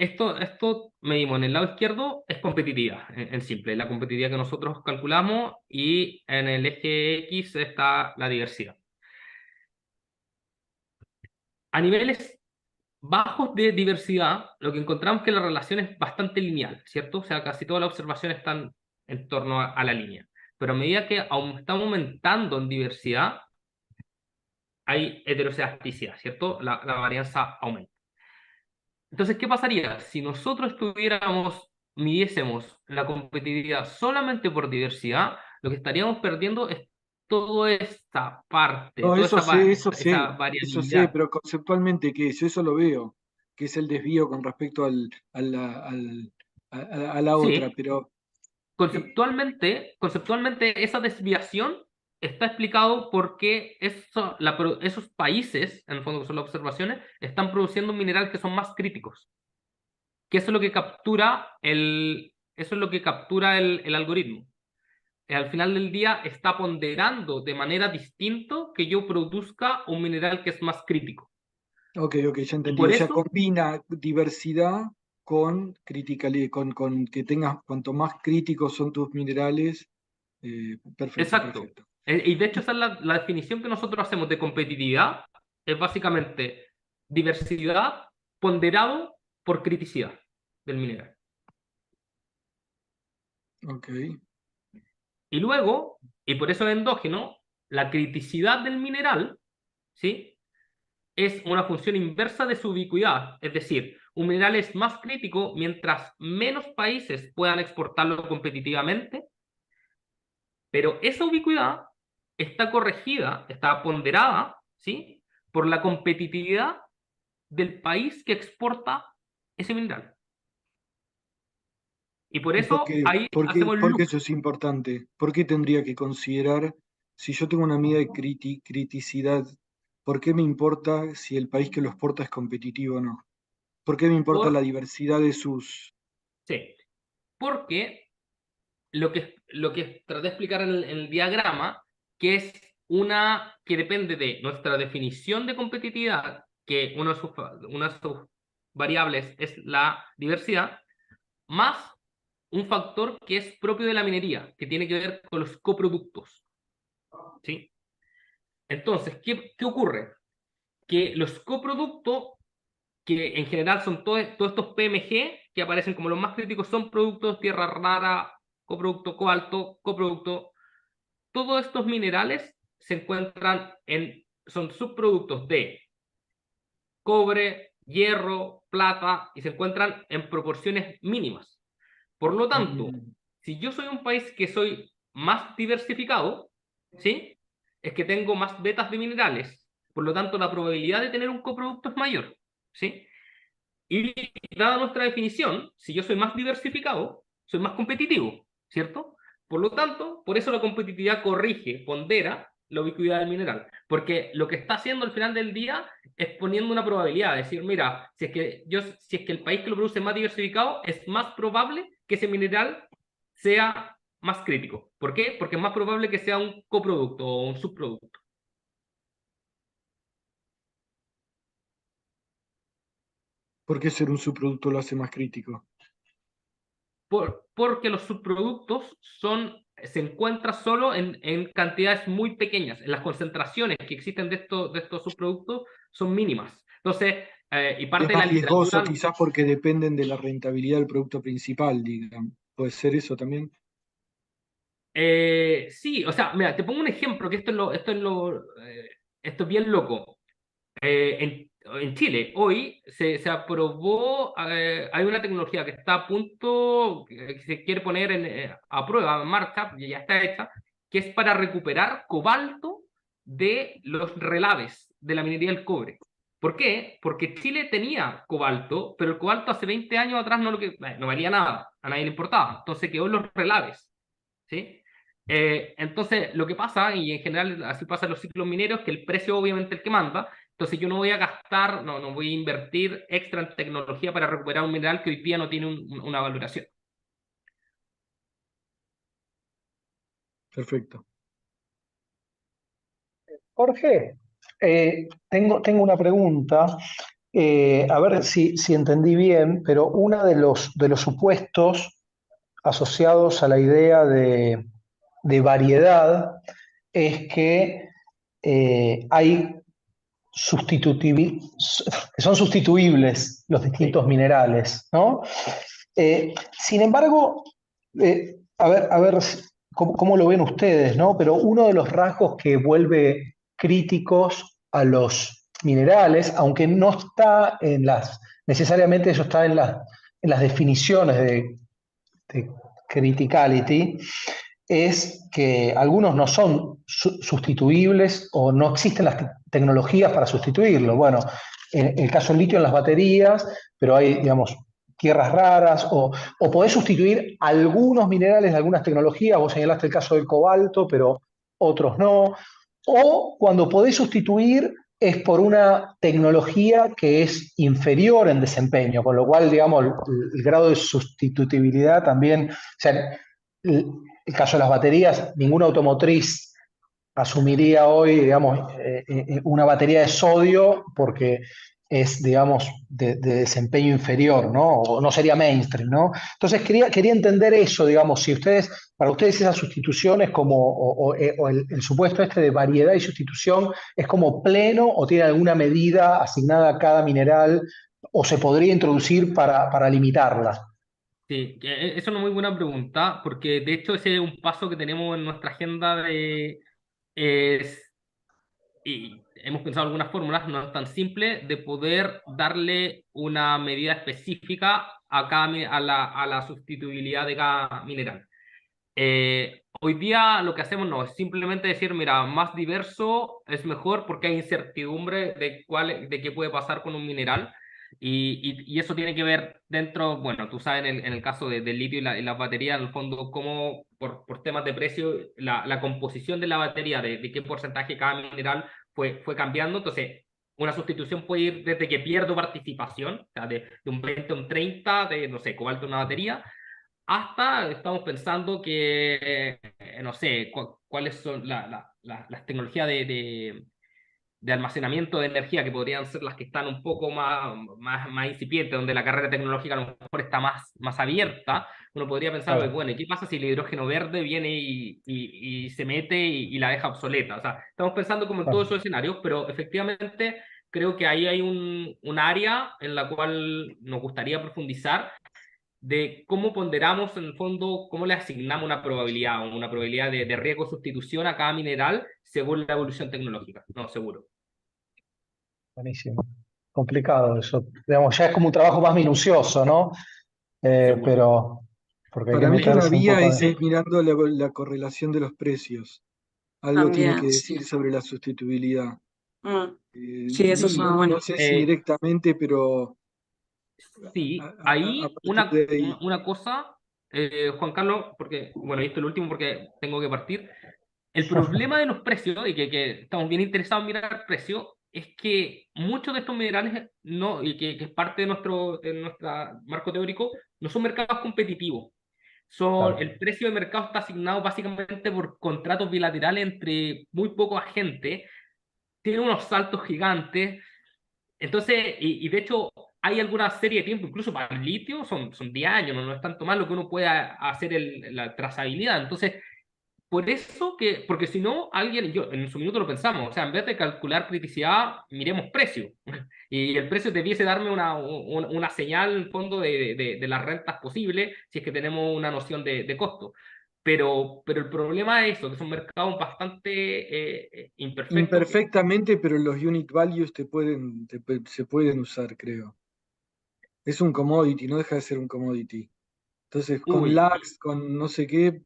esto medimos en el lado izquierdo, es competitividad, en simple, la competitividad que nosotros calculamos, y en el eje X está la diversidad. A niveles bajos de diversidad, lo que encontramos es que la relación es bastante lineal, ¿cierto? O sea, casi todas las observaciones están en torno a la línea. Pero a medida que estamos aumentando en diversidad, hay heterocedasticidad, ¿cierto? La varianza aumenta. Entonces, ¿qué pasaría? Si nosotros midiésemos la competitividad solamente por diversidad, lo que estaríamos perdiendo es toda esta parte, No, toda esa eso sé, variabilidad. pero conceptualmente, ¿qué es? Yo eso lo veo, que es el desvío con respecto a la otra, Sí, pero eh, conceptualmente esa desviación está explicado porque esos países, en el fondo que son las observaciones, están produciendo minerales que son más críticos, que eso es lo que captura el algoritmo. Al final del día está ponderando de manera distinta que yo produzca un mineral que es más crítico. ok, ya Y entendí. por O sea, eso, combina diversidad con criticalidad, con que tengas, cuanto más críticos son tus minerales, perfecto, exacto. perfecto. Y de hecho esa es la definición que nosotros hacemos de competitividad, es básicamente diversidad ponderado por criticidad del mineral. Ok. Y luego, y por eso es endógeno, la criticidad del mineral, ¿sí? Es una función inversa de su ubicuidad. Es decir, un mineral es más crítico mientras menos países puedan exportarlo competitivamente, pero esa ubicuidad está corregida, está ponderada, ¿sí? Por la competitividad del país que exporta ese mineral. Y por ¿Y eso ahí hacemos el por qué loop. eso es importante? ¿Por qué tendría que considerar, si yo tengo una medida de criticidad, por qué me importa si el país que lo exporta es competitivo o no? ¿Por qué me importa Por, la diversidad de sus... sí, porque lo que traté de explicar en el diagrama, que depende de nuestra definición de competitividad, que una de sus variables es la diversidad, más un factor que es propio de la minería, que tiene que ver con los coproductos, ¿sí? Entonces, ¿qué ocurre? Que los coproductos, que en general son todos estos PMG, que aparecen como los más críticos, son productos tierra rara, coproducto cobalto, coproducto. Todos estos minerales son subproductos de cobre, hierro, plata, y se encuentran en proporciones mínimas. Por lo tanto, Mm, si yo soy un país que soy más diversificado, ¿sí? Es que tengo más vetas de minerales. Por lo tanto, la probabilidad de tener un coproducto es mayor, ¿sí? Y dada nuestra definición, si yo soy más diversificado, soy más competitivo, ¿cierto? Por lo tanto, por eso la competitividad corrige, pondera la ubicuidad del mineral. Porque lo que está haciendo al final del día es poniendo una probabilidad, decir, mira, si es que el país que lo produce es más diversificado, es más probable que ese mineral sea más crítico. ¿Por qué? Porque es más probable que sea un coproducto o un subproducto. ¿por qué ser un subproducto lo hace más crítico? Porque los subproductos se encuentran solo en cantidades muy pequeñas. Las concentraciones que existen de estos subproductos son mínimas. Entonces, y Y es parte de la más riesgoso literatura, quizás porque dependen de la rentabilidad del producto principal, digamos. ¿Puede ser eso también? sí, o sea, mira, te pongo un ejemplo, que esto es bien loco. En Chile, hoy se aprobó, hay una tecnología que está a punto, que se quiere poner a prueba, en marcha, y ya está hecha, que es para recuperar cobalto de los relaves de la minería del cobre. ¿Por qué? Porque Chile tenía cobalto, pero el cobalto hace 20 años atrás no valía nada, a nadie le importaba, entonces quedó en los relaves, ¿sí? Entonces, lo que pasa, y en general así pasa en los ciclos mineros, que el precio obviamente es el que manda. Entonces yo no voy a gastar, no voy a invertir extra en tecnología para recuperar un mineral que hoy día no tiene una valoración. Perfecto. Jorge, tengo una pregunta. A ver si entendí bien, pero uno de los supuestos asociados a la idea de variedad es que hay que son sustituibles los Sí. distintos minerales, ¿no? Sin embargo, a ver cómo lo ven ustedes, ¿no? Pero uno de los rasgos que vuelve críticos a los minerales, aunque no está necesariamente eso está en las definiciones de criticality, es que algunos no son sustituibles o no existen las tecnologías para sustituirlo. Bueno, en el caso del litio en las baterías, pero hay, digamos, tierras raras o podés sustituir algunos minerales de algunas tecnologías, vos señalaste el caso del cobalto, pero otros no, o cuando podés sustituir es por una tecnología que es inferior en desempeño, con lo cual, digamos, el grado de sustitutibilidad también, o sea, el caso de las baterías, ninguna automotriz asumiría hoy, digamos, una batería de sodio porque es, digamos, de desempeño inferior, ¿no? O no sería mainstream, ¿no? Entonces quería entender eso, digamos, si ustedes, para ustedes esas sustituciones como, o el supuesto este de variedad y sustitución es como pleno o tiene alguna medida asignada a cada mineral o se podría introducir para limitarla. Sí, es una muy buena pregunta, porque de hecho ese es un paso que tenemos en nuestra agenda es, y hemos pensado algunas fórmulas, no es tan simple, de poder darle una medida específica a a la sustituibilidad de cada mineral. Hoy día lo que hacemos no es simplemente decir, mira, más diverso es mejor porque hay incertidumbre de qué puede pasar con un mineral. Y eso tiene que ver dentro, bueno, tú sabes en el caso del litio y la batería, en el fondo, cómo por temas de precio, la composición de la batería, de qué porcentaje cada mineral fue cambiando. Entonces, una sustitución puede ir desde que pierdo participación, o sea, de un 20 a un 30 de, no sé, cobalto en una batería, hasta estamos pensando que, no sé, cuáles son las tecnologías de almacenamiento de energía que podrían ser las que están un poco más incipientes, donde la carrera tecnológica a lo mejor está más abierta. Uno podría pensar, oye, Claro, bueno, ¿y qué pasa si el hidrógeno verde viene y se mete y la deja obsoleta? O sea, estamos pensando como en todos claro. esos escenarios, pero efectivamente creo que ahí hay un área en la cual nos gustaría profundizar de cómo ponderamos en el fondo, cómo le asignamos una probabilidad de riesgo de sustitución a cada mineral según la evolución tecnológica. No, seguro. Buenísimo. Complicado eso. Digamos, ya es como un trabajo más minucioso, ¿no? Seguro. Pero porque hay que Para mí una meterse un vía poco es de... mirando la correlación de los precios. Algo tiene que También, sí. decir sobre la sustituibilidad. Mm, sí, eso es Sí, una No buena. sé si directamente, pero sí, a ahí partir de ahí. una cosa, Juan Carlos, porque, bueno, y esto es lo último porque tengo que partir. El problema de los precios, y que estamos bien interesados en mirar precios, es que muchos de estos minerales, no, y que es parte de nuestro marco teórico, no son mercados competitivos. Claro, El precio de mercado está asignado básicamente por contratos bilaterales entre muy poca gente, tiene unos saltos gigantes. Entonces, y de hecho, hay alguna serie de tiempo, incluso para el litio, son 10 años, no es tanto más lo que uno puede hacer la trazabilidad. Entonces, por eso que, porque si no, alguien, yo en su minuto lo pensamos, o sea, en vez de calcular criticidad, miremos precio. Y el precio debiese darme una señal, en el fondo, de las rentas posibles, si es que tenemos una noción de costo. Pero el problema es eso, que son mercados bastante imperfectos. Imperfectamente, pero los unit values se pueden usar, creo. Es un commodity, no deja de ser un commodity. Entonces, con Uy, lags, con no sé qué,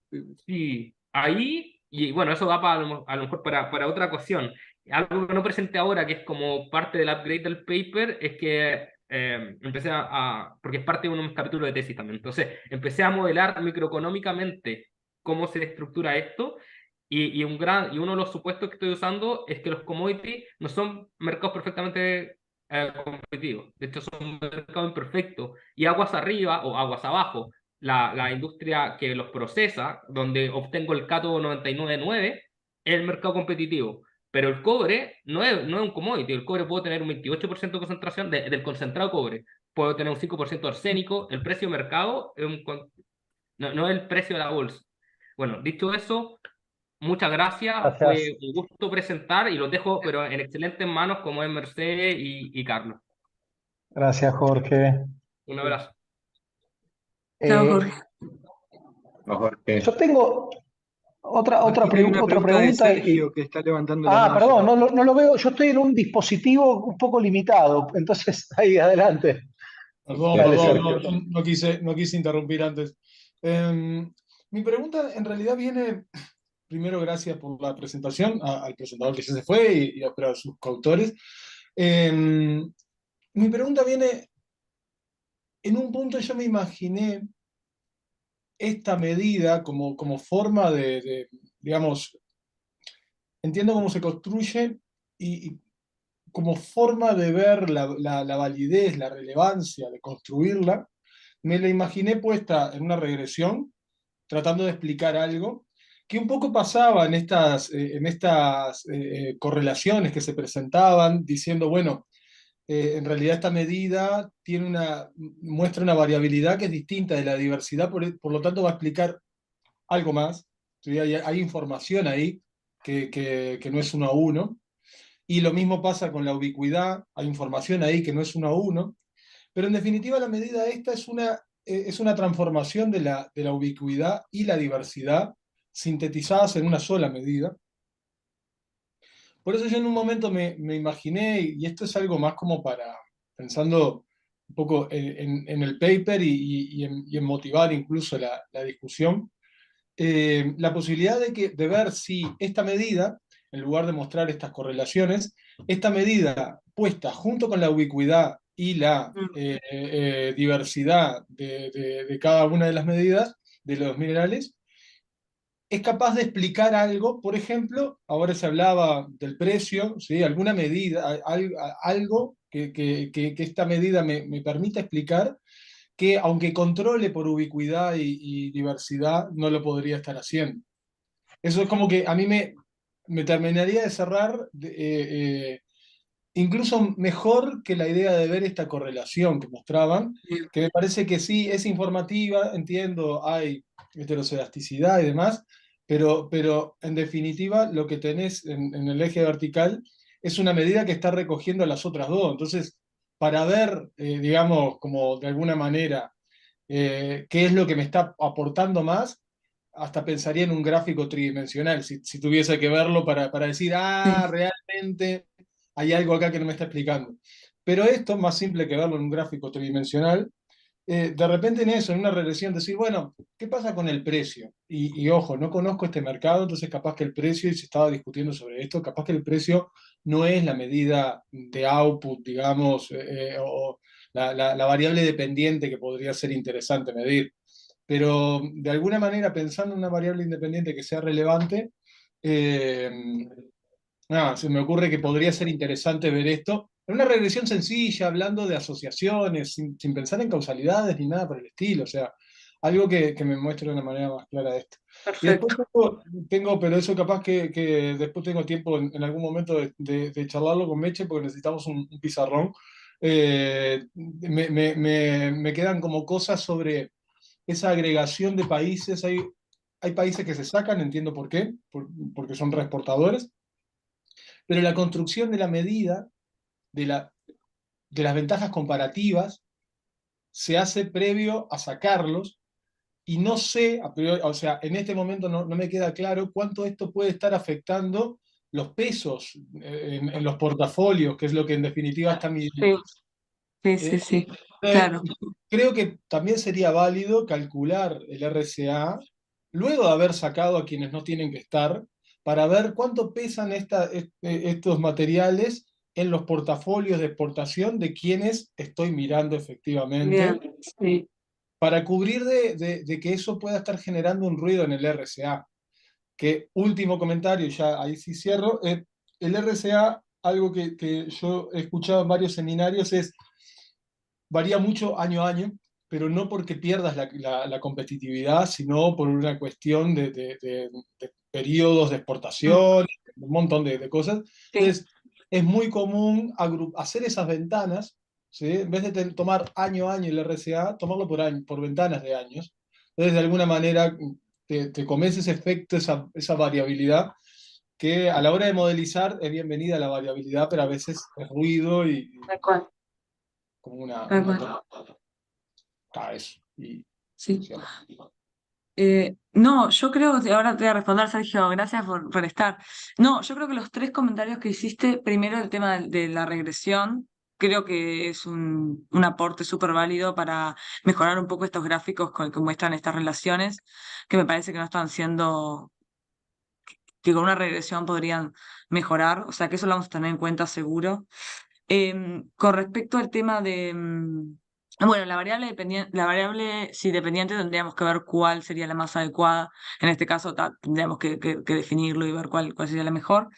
sí, ahí, y bueno, eso da para, a lo mejor para otra ocasión. Algo que no presenté ahora, que es como parte del upgrade del paper, es que empecé porque es parte de unos capítulos de tesis también. Entonces, empecé a modelar microeconómicamente cómo se estructura esto. Y uno de los supuestos que estoy usando es que los commodities no son mercados perfectamente competitivos. De hecho, son mercados imperfectos. Y aguas arriba o aguas abajo la industria que los procesa, donde obtengo el CATO 99.9, es el mercado competitivo. Pero el cobre no es un commodity. El cobre puede tener un 28% de concentración del concentrado cobre. Puede tener un 5% de arsénico. El precio de mercado no es el precio de la bolsa. Bueno, dicho eso, muchas gracias. Gracias. Fue un gusto presentar y los dejo, pero en excelentes manos como es Mercedes y Carlos. Gracias, Jorge. Un abrazo. Chao, Eh, Jorge. yo tengo otra Martín, hay una otra pregunta de pregunta. Sergio que está levantando la mano. Perdón, no lo veo. Yo estoy en un dispositivo un poco limitado. Entonces, ahí, adelante. Perdón, Dale, perdón, Sergio. no quise interrumpir antes. Mi pregunta en realidad viene, primero gracias por la presentación, al presentador que ya se fue pero a sus coautores. Mi pregunta viene, en un punto yo me imaginé esta medida como forma digamos, entiendo cómo se construye y como forma de ver la validez, la relevancia de construirla, me la imaginé puesta en una regresión, tratando de explicar algo, que un poco pasaba en estas correlaciones que se presentaban, diciendo, bueno, en realidad esta medida muestra una variabilidad que es distinta de la diversidad, por lo tanto va a explicar algo más. ¿Sí? Hay información ahí que no es uno a uno. Y lo mismo pasa con la ubicuidad, hay información ahí que no es uno a uno, pero en definitiva la medida esta es una transformación de la ubicuidad y la diversidad sintetizadas en una sola medida. Por eso yo en un momento me imaginé, y esto es algo más como pensando un poco en el paper y en motivar incluso la discusión, la posibilidad de ver si esta medida, en lugar de mostrar estas correlaciones, esta medida puesta junto con la ubicuidad y la diversidad de cada una de las medidas de los minerales, es capaz de explicar algo. Por ejemplo, ahora se hablaba del precio, ¿sí? Alguna medida, algo que esta medida me permita explicar, que aunque controle por ubicuidad y diversidad, no lo podría estar haciendo. Eso es como que a mí me terminaría de cerrar, incluso mejor que la idea de ver esta correlación que mostraban, que me parece que sí, es informativa, entiendo, hay heterocedasticidad y demás, pero en definitiva lo que tenés en el eje vertical es una medida que está recogiendo las otras dos. Entonces, para ver, digamos, como de alguna manera, qué es lo que me está aportando más, hasta pensaría en un gráfico tridimensional, si tuviese que verlo para decir, Sí. realmente hay algo acá que no me está explicando. Pero esto, más simple que verlo en un gráfico tridimensional, de repente en eso, en una regresión, decir, bueno, ¿qué pasa con el precio? Y ojo, no conozco este mercado, entonces capaz que el precio, y se estaba discutiendo sobre esto, capaz que el precio no es la medida de output, digamos, o la variable dependiente que podría ser interesante medir. Pero de alguna manera, pensando en una variable independiente que sea relevante, eh, se me ocurre que podría ser interesante ver esto en una regresión sencilla, hablando de asociaciones, sin pensar en causalidades ni nada por el estilo, o sea, algo que me muestre de una manera más clara esto. Y después Perfecto. pero eso capaz que después tengo tiempo en algún momento de charlarlo con Meche, porque necesitamos un pizarrón. Me quedan como cosas sobre esa agregación de países. Hay países que se sacan, entiendo por qué, porque son reexportadores, pero la construcción de la medida, de, la, de las ventajas comparativas, se hace previo a sacarlos, y no sé, o sea, en este momento no me queda claro cuánto esto puede estar afectando los pesos en los portafolios, que es lo que en definitiva está Sí, midiendo. sí, Eh, sí, sí. eh, Claro. Creo que también sería válido calcular el RCA luego de haber sacado a quienes no tienen que estar, para ver cuánto pesan estos materiales en los portafolios de exportación de quienes estoy mirando efectivamente, Bien. Sí. para cubrir de que eso pueda estar generando un ruido en el RCA. Que último comentario, ya ahí sí cierro, el RCA, algo que yo he escuchado en varios seminarios, varía mucho año a año, pero no porque pierdas la competitividad, sino por una cuestión de periodos de Mm. exportación, un montón de cosas. Sí, Entonces, es muy común hacer esas ventanas, ¿sí? En vez de tomar año a año el RCA, tomarlo por año, por ventanas de años. Entonces, de alguna manera, te comes ese efecto, esa variabilidad, que a la hora de modelizar es bienvenida la variabilidad, pero a veces es ruido y tal cual, como una, tal una cual. caes. Y, Sí. sí. No, yo creo que ahora te voy a responder, Sergio, gracias por estar. No, yo creo que los tres comentarios que hiciste, primero el tema de la regresión, creo que es un aporte súper válido para mejorar un poco estos gráficos que muestran estas relaciones, que me parece que no están siendo, que con una regresión podrían mejorar, o sea que eso lo vamos a tener en cuenta seguro. Con respecto al tema de, bueno, la variable si dependiente tendríamos que ver cuál sería la más adecuada. En este caso tendríamos que definirlo y ver cuál sería la mejor.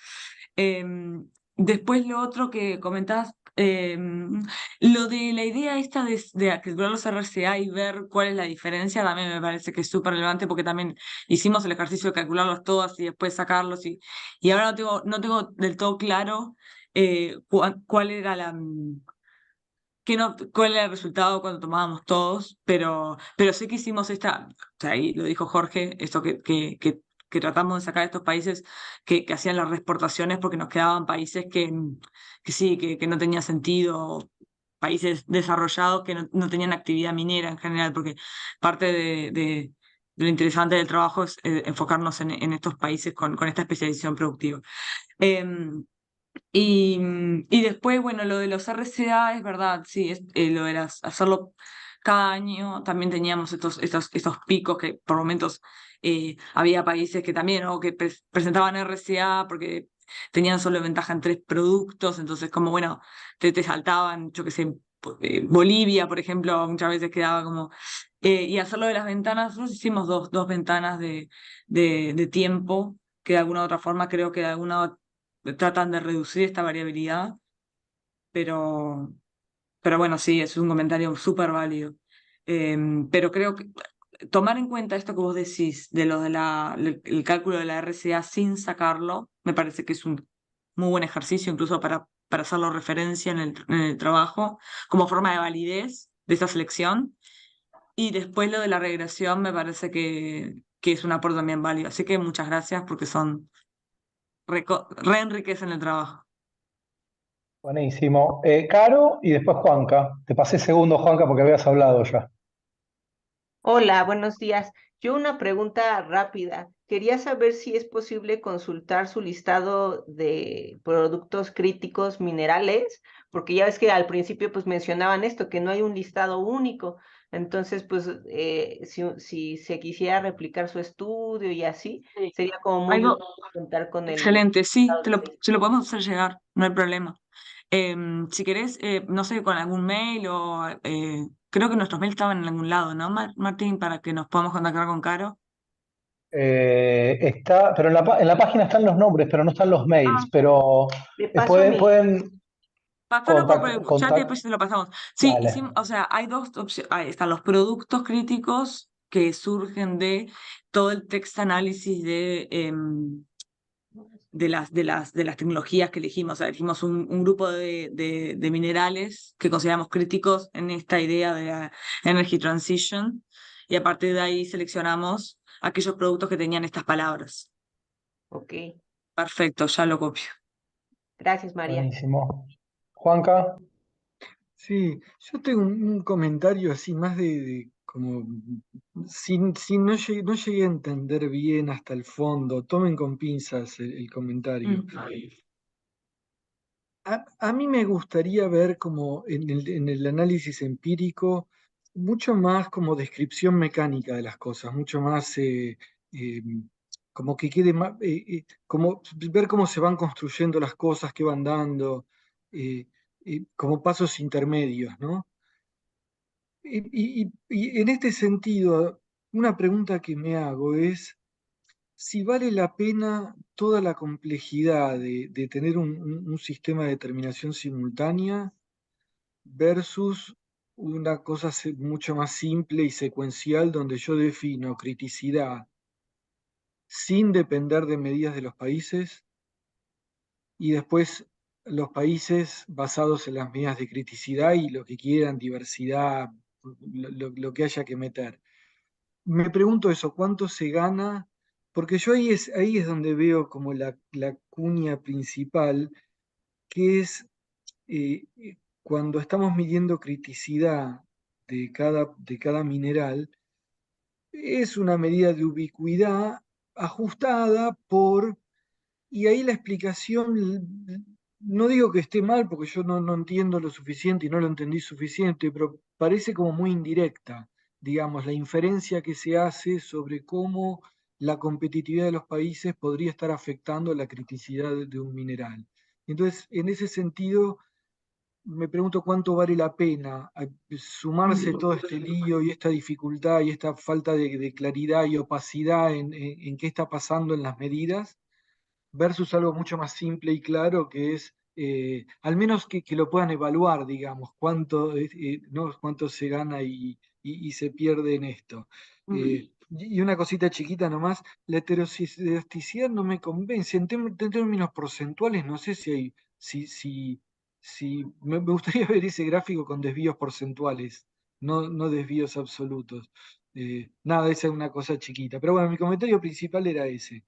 Después lo otro que comentás, lo de la idea esta de calcular los RCA y ver cuál es la diferencia, también me parece que es súper relevante porque también hicimos el ejercicio de calcularlos todos y después sacarlos y ahora no tengo del todo claro cuál era cuál era el resultado cuando tomábamos todos, pero sé que hicimos o sea, ahí lo dijo Jorge, esto que tratamos de sacar a estos países que hacían las reexportaciones porque nos quedaban países que sí, que no tenía sentido, países desarrollados que no tenían actividad minera en general, porque parte de lo interesante del trabajo es enfocarnos en estos países con esta especialización productiva. Em, y después, bueno, lo de los RCA es verdad, sí, lo de hacerlo cada año, también teníamos estos picos que por momentos había países que también, o que presentaban RCA porque tenían solo ventaja en 3 productos, entonces como, bueno, te saltaban, yo qué sé, Bolivia, por ejemplo, muchas veces quedaba como... y hacerlo de las ventanas, nosotros hicimos dos ventanas de tiempo, que de alguna u otra forma creo que de alguna tratan de reducir esta variabilidad, pero, pero bueno, sí, es un comentario súper válido. Pero creo que tomar en cuenta esto que vos decís de lo el cálculo de la RCA sin sacarlo, me parece que es un muy buen ejercicio, incluso para hacerlo referencia en el trabajo, como forma de validez de esta selección. Y después lo de la regresión me parece que es un aporte también válido. Así que muchas gracias porque reenriquecen el trabajo. Buenísimo. Caro y después Juanca. Te pasé segundo, Juanca, porque habías hablado ya. Hola, buenos días. Yo una pregunta rápida. Quería saber si es posible consultar su listado de productos críticos minerales, porque ya ves que al principio pues mencionaban esto, que no hay un listado único. Entonces, pues si se quisiera replicar su estudio y así, Sí. sería como muy Algo útil contar con el excelente, sí, listado de críticos. se lo podemos hacer llegar, no hay problema. Si querés, no sé, con algún mail o creo que nuestros mails estaban en algún lado, ¿no, Martín? Para que nos podamos contactar con Caro. Pero en la página están los nombres, pero no están los Ah, mails. Pero Le paso mi... pueden pásalo por el chat y contactar. después se lo pasamos. Sí, Dale. o sea, hay dos opciones. Ahí están los productos críticos que surgen de todo el text análisis de las tecnologías que elegimos. O sea, elegimos un grupo de minerales que consideramos críticos en esta idea de la Energy Transition y a partir de ahí seleccionamos aquellos productos que tenían estas palabras. Ok, Perfecto, ya lo copio. gracias, María. Buenísimo. Juanca. Sí, yo tengo un comentario así más de como si no llegué a entender bien hasta el fondo, tomen con pinzas el comentario. A mí me gustaría ver como en el análisis empírico mucho más como descripción mecánica de las cosas, mucho más eh, como que quede más, como ver cómo se van construyendo las cosas que van dando, eh, como pasos intermedios, ¿no? Y en este sentido, una pregunta que me hago es si vale la pena toda la complejidad de tener un sistema de determinación simultánea versus una cosa mucho más simple y secuencial donde yo defino criticidad sin depender de medidas de los países. y después los países basados en las medidas de criticidad y lo que quieran, diversidad, lo que haya que meter. Me pregunto eso, ¿cuánto se gana? Porque yo ahí es donde veo como la cuña principal, que es cuando estamos midiendo criticidad de cada mineral, es una medida de ubicuidad ajustada por, y ahí la explicación, no digo que esté mal, porque yo no entiendo lo suficiente y no lo entendí suficiente, pero parece como muy indirecta, digamos, la inferencia que se hace sobre cómo la competitividad de los países podría estar afectando la criticidad de un mineral. Entonces, en ese sentido, me pregunto cuánto vale la pena sumarse todo este lío y esta dificultad y esta falta de claridad y opacidad en qué está pasando en las medidas, versus algo mucho más simple y claro que es, al menos que lo puedan evaluar, digamos, ¿no? Cuánto se gana y se pierde en esto. Y una cosita chiquita nomás, la heterozigosticidad no me convence. En términos porcentuales, no sé si me gustaría ver ese gráfico con desvíos porcentuales, no desvíos absolutos. Nada, esa es una cosa chiquita. Pero bueno, mi comentario principal era ese.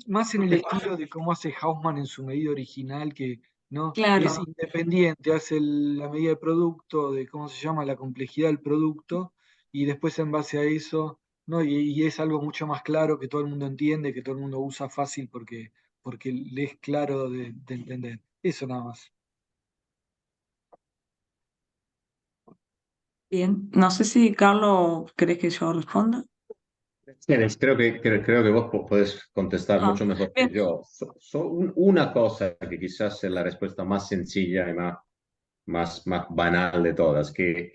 Más en el estilo de cómo hace Hausmann en su medida original, que no es Claro. independiente, hace la medida de producto, de cómo se llama, la complejidad del producto, y después en base a eso, ¿no? Y es algo mucho más claro que todo el mundo entiende, que todo el mundo usa fácil porque le es claro de entender. Eso nada más. Bien, no sé si Carlos, ¿querés que yo responda? Creo que vos podés contestar Ah, mucho mejor que bien. yo. Una cosa que quizás es la respuesta más sencilla y más banal de todas, que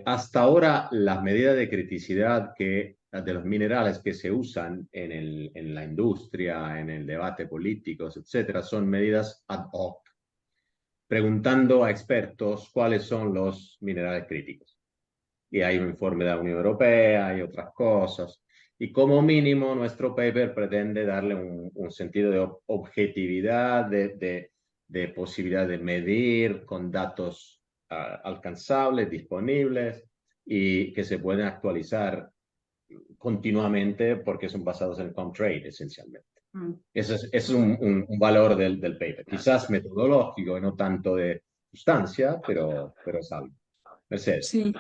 hasta ahora las medidas de criticidad de los minerales que se usan en la industria, en el debate político, etcétera, son medidas ad hoc, preguntando a expertos cuáles son los minerales críticos. Y hay un informe de la Unión Europea, hay otras cosas. Y como mínimo, nuestro paper pretende darle un sentido de objetividad, de posibilidad de medir con datos alcanzables, disponibles y que se pueden actualizar continuamente porque son basados en Comtrade, esencialmente. Ese es un valor del paper. Quizás metodológico y no tanto de sustancia, pero es algo. Mercedes. Sí,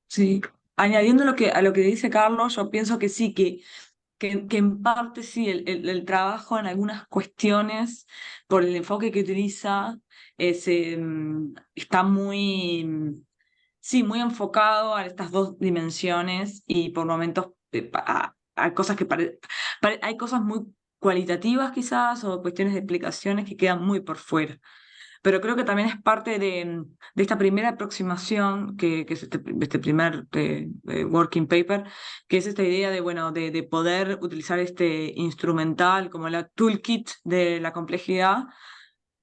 sí. Añadiendo a lo que dice Carlos, yo pienso que sí, que en parte sí, el trabajo en algunas cuestiones, por el enfoque que utiliza, está sí, muy enfocado a estas dos dimensiones y por momentos hay cosas hay cosas muy cualitativas quizás o cuestiones de explicaciones que quedan muy por fuera. Pero creo que también es parte de esta primera aproximación, que es este primer working paper, que es esta idea de, bueno, de poder utilizar este instrumental como la toolkit de la complejidad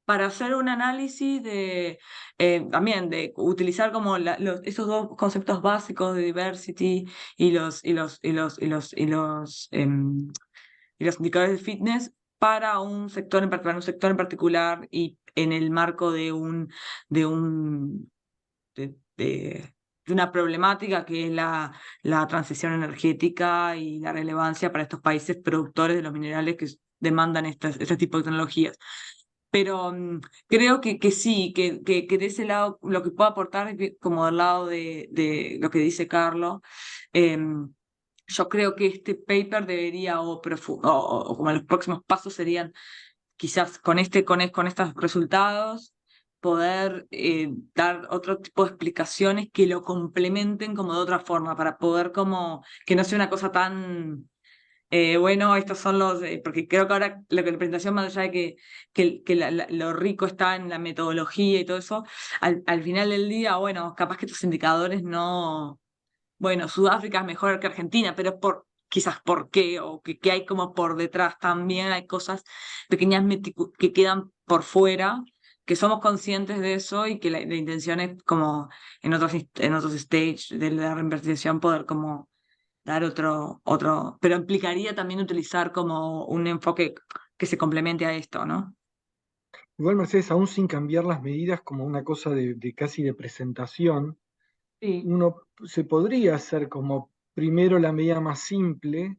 para hacer un análisis también de utilizar como esos dos conceptos básicos de diversity y los indicadores de fitness para un sector en particular y en el marco de un de una problemática que es la transición energética y la relevancia para estos países productores de los minerales que demandan este tipo de tecnologías. Pero creo que sí, que de ese lado lo que puedo aportar es como del lado de lo que dice Carlos. Yo creo que este paper debería, o como los próximos pasos serían, quizás con estos resultados, poder dar otro tipo de explicaciones que lo complementen como de otra forma, para poder como que no sea una cosa tan, bueno, estos son porque creo que ahora la presentación, más allá de que lo rico está en la metodología y todo eso, al final del día, bueno, capaz que estos indicadores no, bueno, Sudáfrica es mejor que Argentina, pero quizás por qué, o que hay como por detrás también, hay cosas pequeñas que quedan por fuera, que somos conscientes de eso y que la intención es como en otros stages de la reinvestigación poder como dar otro, pero implicaría también utilizar como un enfoque que se complemente a esto, ¿no? igual Mercedes, aún sin cambiar las medidas como una cosa de casi de presentación, Sí. uno se podría hacer como primero la medida más simple,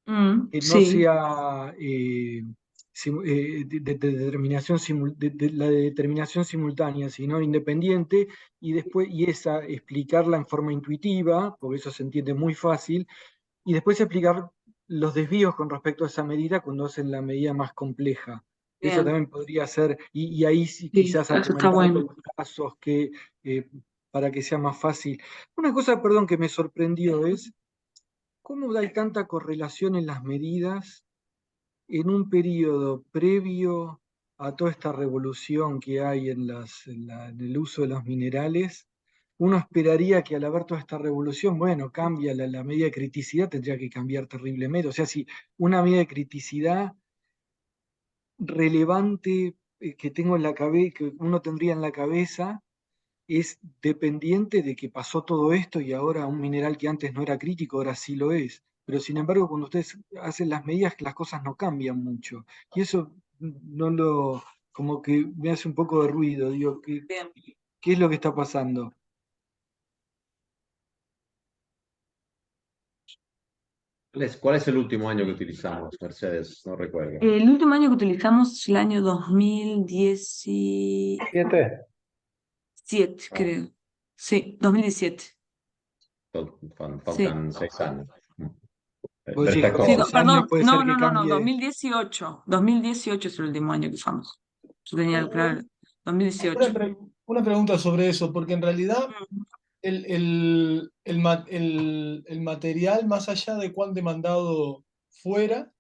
que no Sí, sea de determinación la de determinación simultánea, sino independiente, y después, y esa explicarla en forma intuitiva, porque eso se entiende muy fácil, y después explicar los desvíos con respecto a esa medida cuando hacen la medida más compleja. Eso bien. también podría ser, y ahí sí Sí, quizás eso está argumentando bueno. los casos que, para que sea más fácil. Una cosa, perdón, que me sorprendió es cómo hay tanta correlación en las medidas en un periodo previo a toda esta revolución que hay en el uso de los minerales. Uno esperaría que al haber toda esta revolución, bueno, cambia la medida de criticidad, tendría que cambiar terriblemente. O sea, si una medida de criticidad relevante que tengo en la cabeza, que uno tendría en la cabeza, es dependiente de que pasó todo esto y ahora un mineral que antes no era crítico, ahora sí lo es. Pero sin embargo, cuando ustedes hacen las medidas, las cosas no cambian mucho. Y eso no lo, como que me hace un poco de ruido. Digo, Bien. ¿qué es lo que está pasando? ¿Cuál es el último año que utilizamos, Mercedes? No recuerdo. El último año que utilizamos es el año 2017, ¿7? Ah, creo. Sí, 2017. Sí. faltan 6 años. Vos decís, con Sí, Respecto, 6 años perdón, puede ser no, que no, no, no, cambie. 2018. 2018 es el último año que usamos. Yo tenía claro, Una, 2018. una pregunta sobre eso, porque en realidad Mm, el material, más allá de cuán demandado fuera,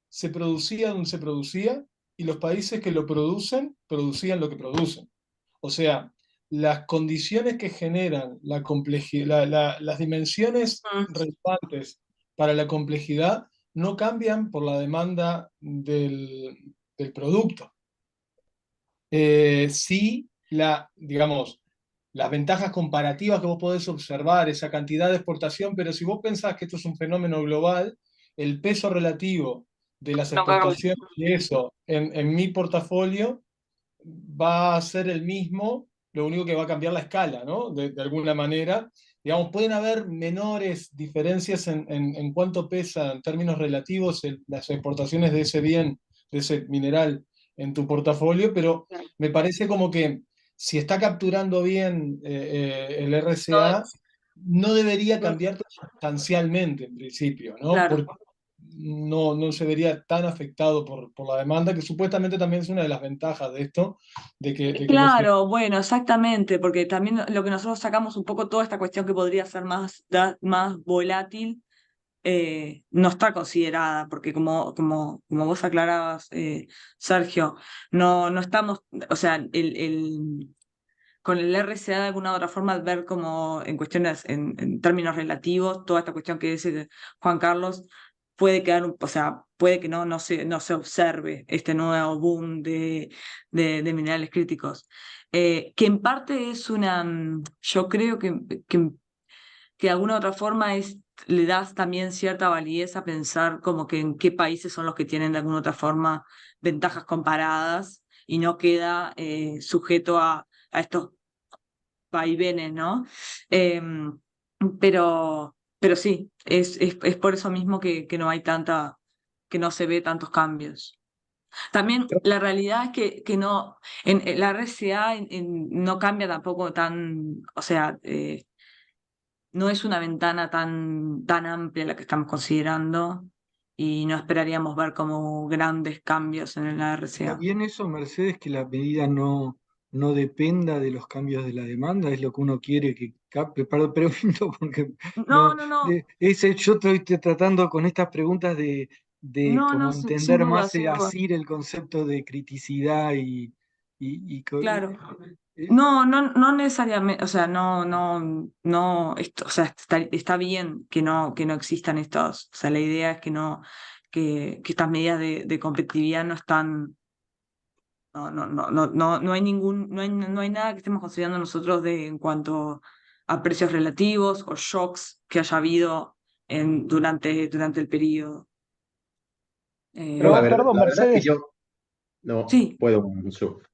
se producía donde se producía y los países que lo producen, producían lo que producen. O sea, las condiciones que generan la complejidad, las dimensiones mm, relevantes para la complejidad no cambian por la demanda del producto. Sí, digamos, las ventajas comparativas que vos podés observar, esa cantidad de exportación, pero si vos pensás que esto es un fenómeno global, el peso relativo de las no cambia. exportaciones y eso en mi portafolio va a ser el mismo, lo único que va a cambiar la escala, ¿no? De alguna manera. Digamos, pueden haber menores diferencias en cuánto pesa en términos relativos las exportaciones de ese bien, de ese mineral en tu portafolio, pero me parece como que si está capturando bien el No, RCA, no debería mm, cambiar sustancialmente en principio, ¿no? claro. Porque no se vería tan afectado por la demanda, que supuestamente también es una de las ventajas de esto, de que no se... Claro, bueno, exactamente, porque también lo que nosotros sacamos un poco toda esta cuestión que podría ser más volátil, no está considerada, porque como vos aclarabas, Sergio, no estamos, o sea, con el RCA de alguna u otra forma ver como en cuestiones, en términos relativos, toda esta cuestión que dice Juan Carlos, puede quedar, o sea, puede que no se observe este nuevo boom de minerales críticos. Que en parte es yo creo que de alguna u otra forma le das también cierta validez a pensar como que en qué países son los que tienen de alguna u otra forma ventajas comparadas y no queda sujeto a estos vaivenes, ¿no? Em, pero sí, es por eso mismo que no hay que no se ve tantos cambios. También la realidad es que no, en la RCA no cambia tampoco o sea, no es una ventana tan amplia la que estamos considerando y no esperaríamos ver como grandes cambios en la ¿Está RCA. bien eso, Mercedes, que la medida no dependa de los cambios de la demanda? ¿Es lo que uno quiere que capte? Perdón, pregunto porque No, no, no, no, yo estoy tratando con estas preguntas de no, no, como sin entender duda, más sin duda, así el concepto de criticidad claro. eh, No necesariamente, o sea, no, o sea, está bien que no existan estos, o sea, la idea es que estas medidas de competitividad no están, no hay no hay nada que estemos considerando nosotros en cuanto a precios relativos o shocks que haya habido durante el periodo. pero Pero, perdón, la verdad que Mercedes, yo, No, Sí,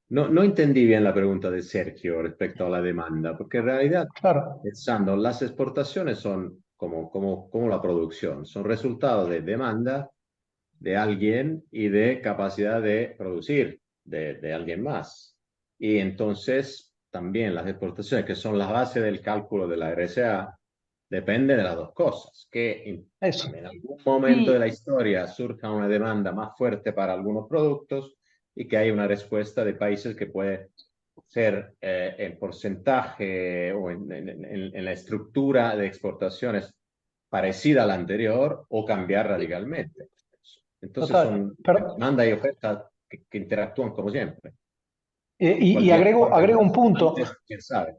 no entendí bien la pregunta de Sergio respecto a la demanda, porque en realidad, Claro, pensando, las exportaciones son como la producción, son resultado de demanda de alguien y de capacidad de producir de alguien más. Y entonces también las exportaciones, que son la base del cálculo de la RSA, depende de las dos cosas, que eso. en algún momento de sí, la historia surja una demanda más fuerte para algunos productos y que hay una respuesta de países que puede ser en porcentaje o en la estructura de exportaciones parecida a la anterior o cambiar radicalmente. Entonces Total. son demanda y oferta que interactúan como siempre. Y Cualquier cosa que agrego un pase punto. antes, quién sabe.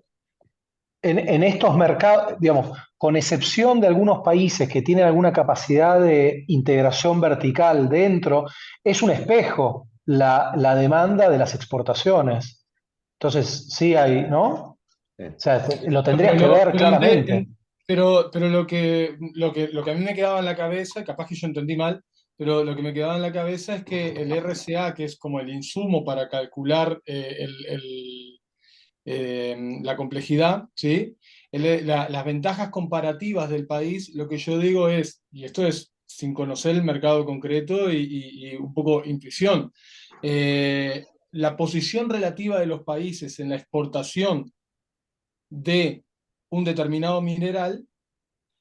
En estos mercados, digamos, con excepción de algunos países que tienen alguna capacidad de integración vertical dentro, es un espejo la demanda de las exportaciones. Entonces, sí hay, ¿no? O Sí. sea, lo No, tendrías que ver claramente. pero lo que a mí me quedaba en la cabeza, capaz que yo entendí mal, pero lo que me quedaba en la cabeza es que el RCA, que es como el insumo para calcular la complejidad, ¿sí? Las ventajas comparativas del país, lo que yo digo es, y esto es sin conocer el mercado concreto y un poco intuición, la posición relativa de los países en la exportación de un determinado mineral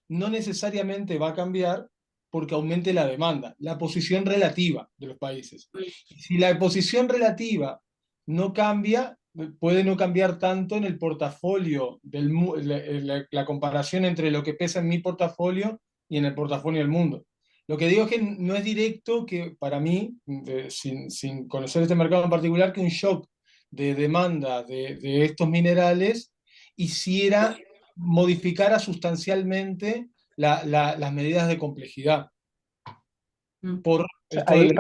no necesariamente va a cambiar porque aumente la demanda, la posición relativa de los países. Y si la posición relativa no cambia, puede no cambiar tanto en el portafolio, la comparación entre lo que pesa en mi portafolio y en el portafolio del mundo. Lo que digo es que no es directo que para mí, sin conocer este mercado en particular, que un shock de demanda de estos minerales hiciera modificara sustancialmente las medidas de complejidad mm, por esto Ahí, del...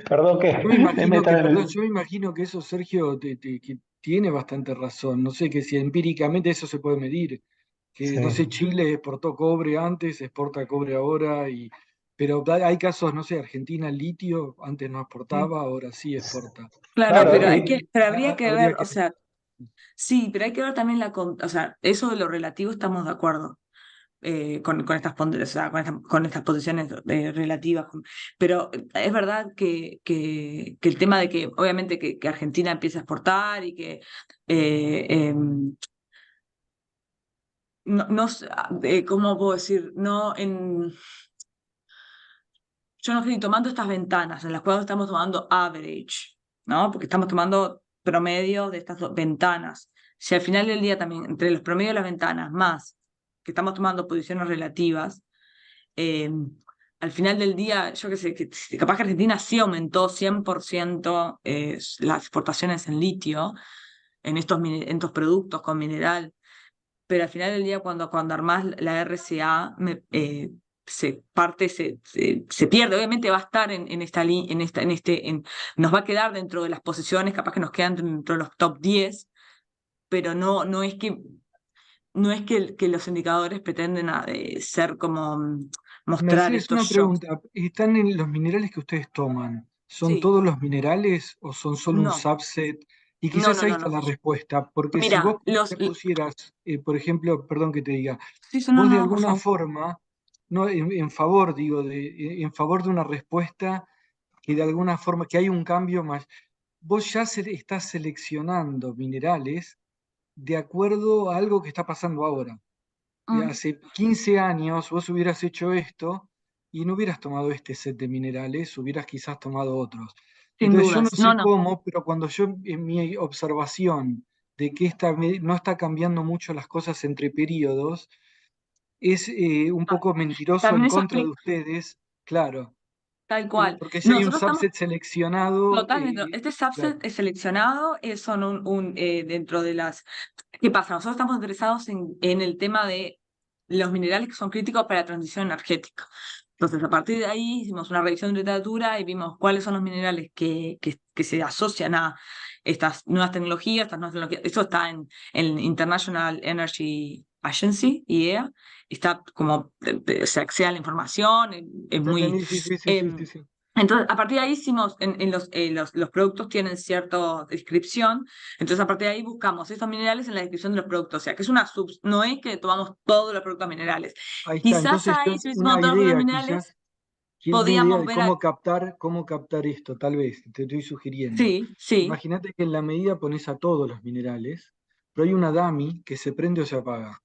perdón que Yo me me imagino meta que, en perdón, el... yo me imagino que eso, Sergio, que tiene bastante razón. No sé, que si empíricamente eso se puede medir. Que, no sé, Sí. Chile exportó cobre antes, exporta cobre ahora, pero hay casos, no sé, Argentina litio, antes no mm. exportaba, ahora sí exporta. Claro, Claro, pero pero habría que ver, Habría o que... sea, sí, pero hay que ver también o sea, eso de lo relativo estamos de acuerdo. Con estas, o sea, con estas posiciones relativas. Pero es verdad que el tema de que obviamente que Argentina empieza a exportar y que no, ¿cómo puedo decir? Yo no estoy tomando estas ventanas en las cuales estamos tomando average, ¿no? Porque estamos tomando promedio de estas ventanas. Si al final del día también, entre los promedios de las ventanas más que estamos tomando posiciones relativas, eh, al final del día, yo qué sé, que capaz que Argentina sí aumentó 100% las exportaciones en litio, en estos productos con mineral, pero al final del día, cuando armás la RCA, se pierde. Obviamente va a estar en esta línea, nos va a quedar dentro de las posiciones, capaz que nos quedan dentro de los top 10, pero no es que los indicadores pretenden ser como mostrar Mercedes, estos una shocks. pregunta. ¿Están en los minerales que ustedes toman? ¿Son Sí, todos los minerales o son solo un no, subset? Y no, quizás no, ahí no, está no. la respuesta, porque si Mira, vos te pusieras, por ejemplo, perdón que te diga, sí, no, vos de no, no, por alguna favor. forma, no, en favor, digo, en favor de una respuesta que de alguna forma, que hay un cambio más, vos ya estás seleccionando minerales de acuerdo a algo que está pasando ahora. Mm, Hace 15 años vos hubieras hecho esto y no hubieras tomado este set de minerales, hubieras quizás tomado otros. sin Entonces yo no dudas. No, sé no. cómo, pero cuando yo en mi observación de que no está cambiando mucho las cosas entre periodos, es un poco mentiroso en También eso contra de explica ustedes, claro, tal cual. porque si hay un Nosotros estamos subset seleccionado, totalmente. Este claro. subset es seleccionado, son dentro de las. ¿Qué pasa? Nosotros estamos interesados en el tema de los minerales que son críticos para la transición energética. Entonces, a partir de ahí hicimos una revisión de literatura y vimos cuáles son los minerales que se asocian a estas nuevas tecnologías, Esto está en International Energy Agency, IEA. Está como se accede a la información, es ¿Te muy. entendí? Sí, sí, sí, sí, sí, sí. Entonces, a partir de ahí hicimos, los productos tienen cierta descripción, entonces a partir de ahí buscamos estos minerales en la descripción de los productos, o sea, que es no es que tomamos todos los productos minerales. Ahí está, Quizás entonces ahí, si hubiésemos una todos los productos idea minerales, quizás, una idea podíamos de ver, cómo captar esto, tal vez, te estoy sugiriendo. sí, sí, Imagínate que en la medida pones a todos los minerales, pero hay una dummy que se prende o se apaga.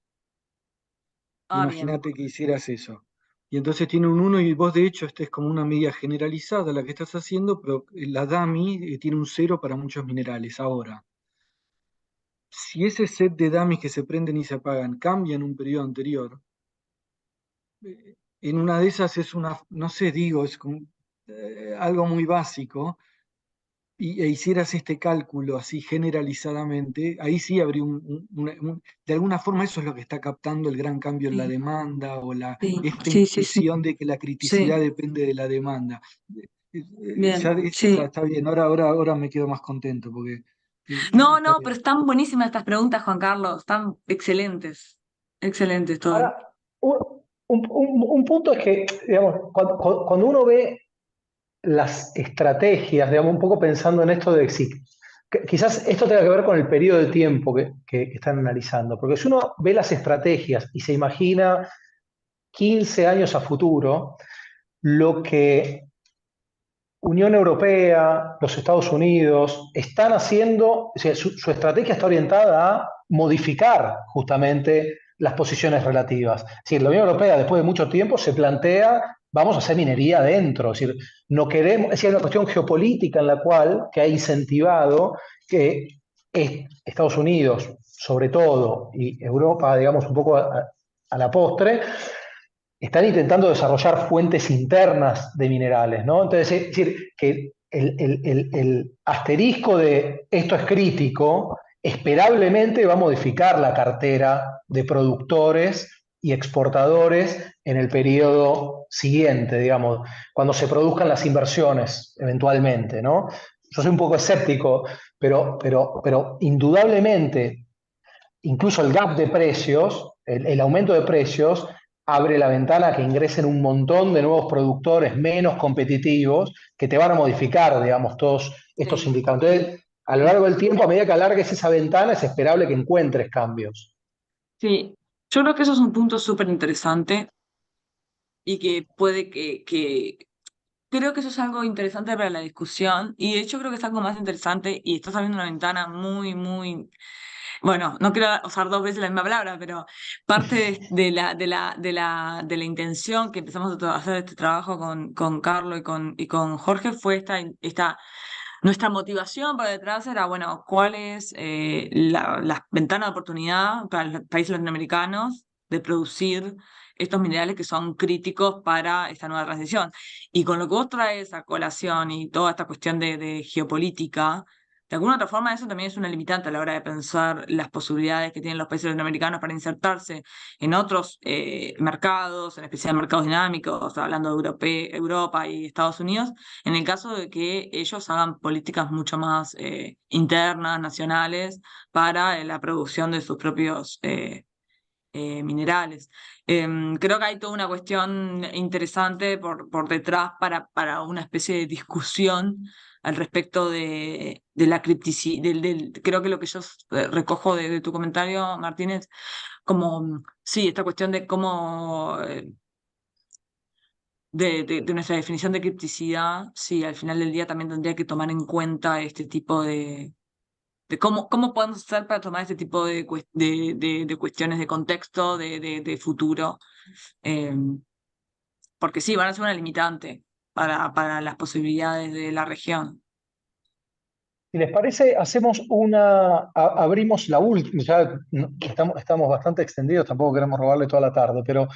bien, Imagínate que hicieras eso. Y entonces tiene un 1 y vos de hecho esta es como una medida generalizada la que estás haciendo, pero la dummy tiene un 0 para muchos minerales. Ahora, si ese set de dummies que se prenden y se apagan cambia en un periodo anterior, en una de esas es una, no sé, digo, es como, algo muy básico, e hicieras este cálculo así generalizadamente, ahí sí habría de alguna forma eso es lo que está captando el gran cambio en la sí, demanda o sí, esta sí, sí, sí, intuición de que la criticidad sí, depende de la demanda. Ya bien, está, sí. está bien, ahora me quedo más contento porque No, está no, pero bien. están buenísimas estas preguntas, Juan Carlos, están excelentes, excelentes todas. Ahora, un, un punto es que, digamos, cuando uno ve las estrategias, digamos, un poco pensando en esto de si quizás esto tenga que ver con el periodo de tiempo que están analizando, porque si uno ve las estrategias y se imagina 15 años a futuro, lo que Unión Europea, los Estados Unidos están haciendo, o sea, su estrategia está orientada a modificar justamente las posiciones relativas. Es decir, la Unión Europea después de mucho tiempo se plantea, vamos a hacer minería adentro, es decir, no queremos, es decir, hay una cuestión geopolítica en la cual que ha incentivado que Estados Unidos, sobre todo, y Europa, digamos, un poco a la postre, están intentando desarrollar fuentes internas de minerales, ¿no? Entonces, es decir, que el asterisco de esto es crítico, esperablemente va a modificar la cartera de productores y exportadores en el periodo siguiente, digamos, cuando se produzcan las inversiones eventualmente, ¿no? Yo soy un poco escéptico, pero indudablemente, incluso el gap de precios, el aumento de precios, abre la ventana a que ingresen un montón de nuevos productores menos competitivos que te van a modificar, digamos, todos estos Sí, indicadores. Entonces, a lo sí. largo del tiempo, a medida que alargues esa ventana, es esperable que encuentres cambios. Sí, yo creo que eso es un punto súper interesante y que puede creo que eso es algo interesante para la discusión y de hecho creo que es algo más interesante y estás abriendo una ventana muy, muy, bueno, no quiero usar dos veces la misma palabra, pero parte de la intención que empezamos a hacer este trabajo con Carlos y con Jorge fue nuestra motivación para detrás era, bueno, cuál es la ventana de oportunidad para los países latinoamericanos de producir estos minerales que son críticos para esta nueva transición. Y con lo que vos traes a colación y toda esta cuestión de geopolítica, de alguna otra forma eso también es una limitante a la hora de pensar las posibilidades que tienen los países latinoamericanos para insertarse en otros mercados, en especial mercados dinámicos, hablando de Europa y Estados Unidos, en el caso de que ellos hagan políticas mucho más internas, nacionales, para la producción de sus propios minerales. Creo que hay toda una cuestión interesante por detrás para una especie de discusión al respecto de la cripticidad. Creo que lo que yo recojo de tu comentario, Martínez, como, sí, esta cuestión de cómo de nuestra definición de cripticidad, sí, al final del día también tendría que tomar en cuenta este tipo de cómo podemos hacer para tomar este tipo de cuestiones de contexto, de futuro, eh, porque sí, van a ser una limitante para las posibilidades de la región. Si les parece, hacemos abrimos la última, ya estamos bastante extendidos, tampoco queremos robarle toda la tarde, pero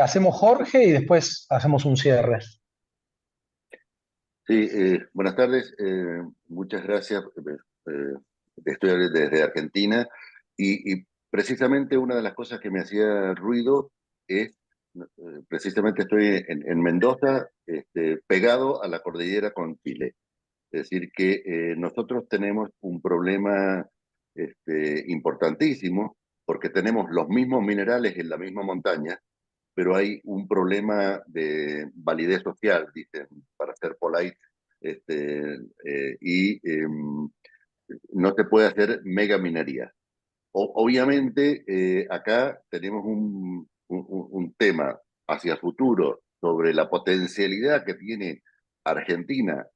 hacemos Jorge y después hacemos un cierre. Sí, buenas tardes. Muchas gracias. Estoy desde Argentina y precisamente una de las cosas que me hacía ruido es, precisamente estoy en Mendoza, pegado a la cordillera con Chile. Es decir, que nosotros tenemos un problema importantísimo porque tenemos los mismos minerales en la misma montaña, pero hay un problema de validez social, dicen, para para ser polite, y no se puede hacer mega minería. Obviamente, acá tenemos un tema hacia futuro sobre la potencialidad que tiene Argentina,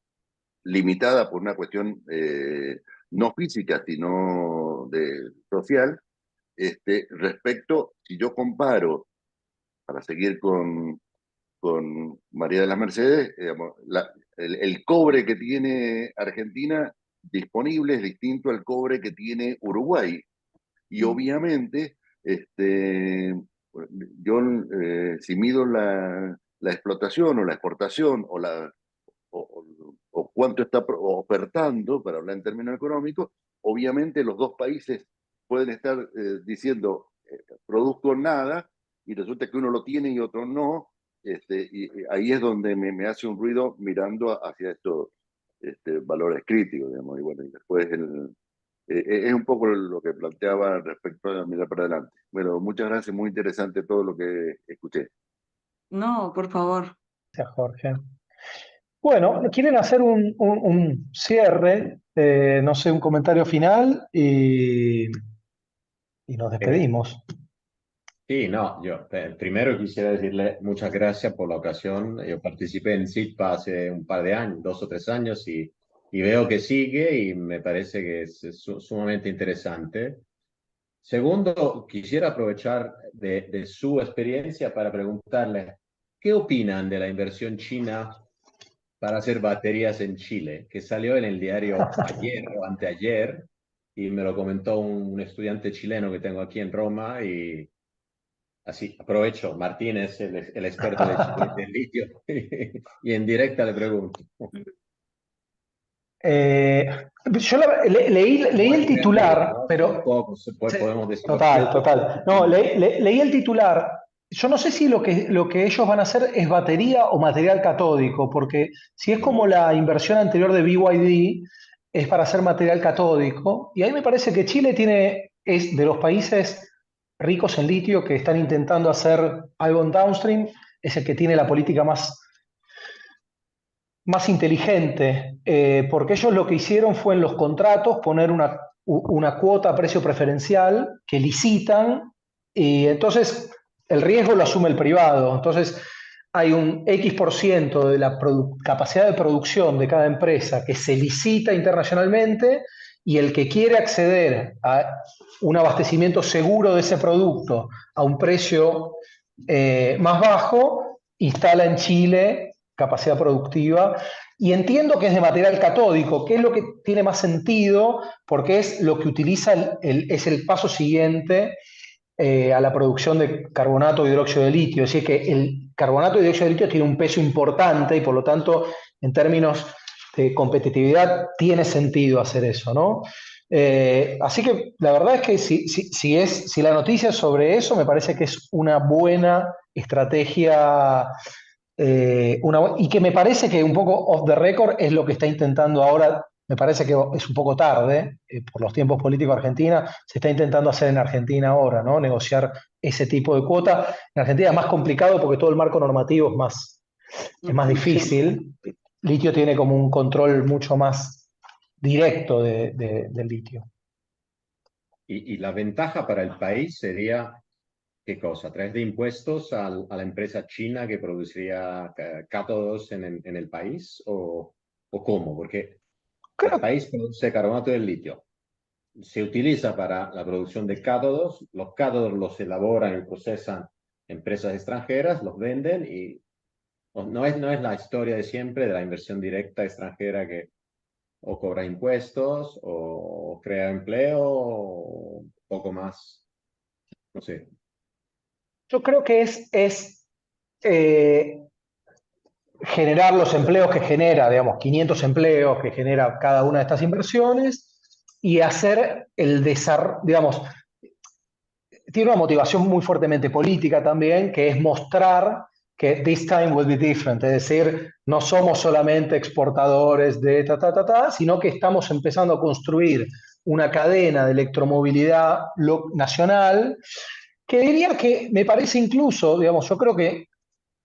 limitada por una cuestión no física, sino social, respecto, si yo comparo, para seguir con María de las Mercedes, digamos, el cobre que tiene Argentina disponible es distinto al cobre que tiene Uruguay. Y obviamente, yo, si mido la explotación o la exportación o cuánto está ofertando, para hablar en términos económicos, obviamente los dos países pueden estar diciendo produzco nada y resulta que uno lo tiene y otro no. Y ahí es donde me hace un ruido mirando hacia estos valores críticos, digamos. Y bueno, y después es un poco lo que planteaba respecto a mirar para adelante. Bueno, muchas gracias, muy interesante todo lo que escuché. No, por favor. Gracias, Jorge. Bueno, ¿quieren hacer un cierre? No sé, un comentario final y nos despedimos. Sí, no, yo primero quisiera decirle muchas gracias por la ocasión. Yo participé en SITPA hace un par de años, 2 o 3 años, y veo que sigue y me parece que es sumamente interesante. Segundo, quisiera aprovechar de su experiencia para preguntarle, ¿qué opinan de la inversión china para hacer baterías en Chile? Que salió en el diario ayer o anteayer, y me lo comentó un estudiante chileno que tengo aquí en Roma, y así aprovecho, Martín es el experto del litio, y en directa le pregunto. Yo leí el titular, pero Podemos decir total. No, leí el titular. Yo no sé si lo que ellos van a hacer es batería o material catódico, porque si es como la inversión anterior de BYD, es para hacer material catódico. Y ahí me parece que Chile es de los países ricos en litio que están intentando hacer algo en downstream, es el que tiene la política más inteligente, porque ellos lo que hicieron fue en los contratos poner una cuota a precio preferencial que licitan, y entonces el riesgo lo asume el privado. Entonces hay un X% de la capacidad de producción de cada empresa que se licita internacionalmente, y el que quiere acceder a un abastecimiento seguro de ese producto a un precio más bajo, instala en Chile capacidad productiva. Y entiendo que es de material catódico, que es lo que tiene más sentido, porque es lo que utiliza, es el paso siguiente a la producción de carbonato de hidróxido de litio. Es decir, que el carbonato de hidróxido de litio tiene un peso importante y por lo tanto, en términos de competitividad, tiene sentido hacer eso, ¿no? Así que la verdad es que si la noticia es sobre eso, me parece que es una buena estrategia, y que me parece que un poco off the record es lo que está intentando ahora. Me parece que es un poco tarde, por los tiempos políticos de Argentina, se está intentando hacer en Argentina ahora, ¿no? Negociar ese tipo de cuota. En Argentina es más complicado porque todo el marco normativo es más difícil. Litio tiene como un control mucho más directo del litio. Y la ventaja para el país sería, ¿qué cosa? ¿A través de impuestos a la empresa china que produciría cátodos en el país? ¿O cómo? Porque el país produce carbonato de litio. Se utiliza para la producción de cátodos. Los cátodos los elaboran y procesan empresas extranjeras, los venden, y no es la historia de siempre de la inversión directa extranjera que o cobra impuestos o crea empleo o poco más. No sé. Yo creo que es generar los empleos que genera, digamos, 500 empleos que genera cada una de estas inversiones, y hacer el desarrollo, digamos, tiene una motivación muy fuertemente política también, que es mostrar que this time will be different, es decir, no somos solamente exportadores de sino que estamos empezando a construir una cadena de electromovilidad nacional, que diría que me parece incluso, digamos, yo creo que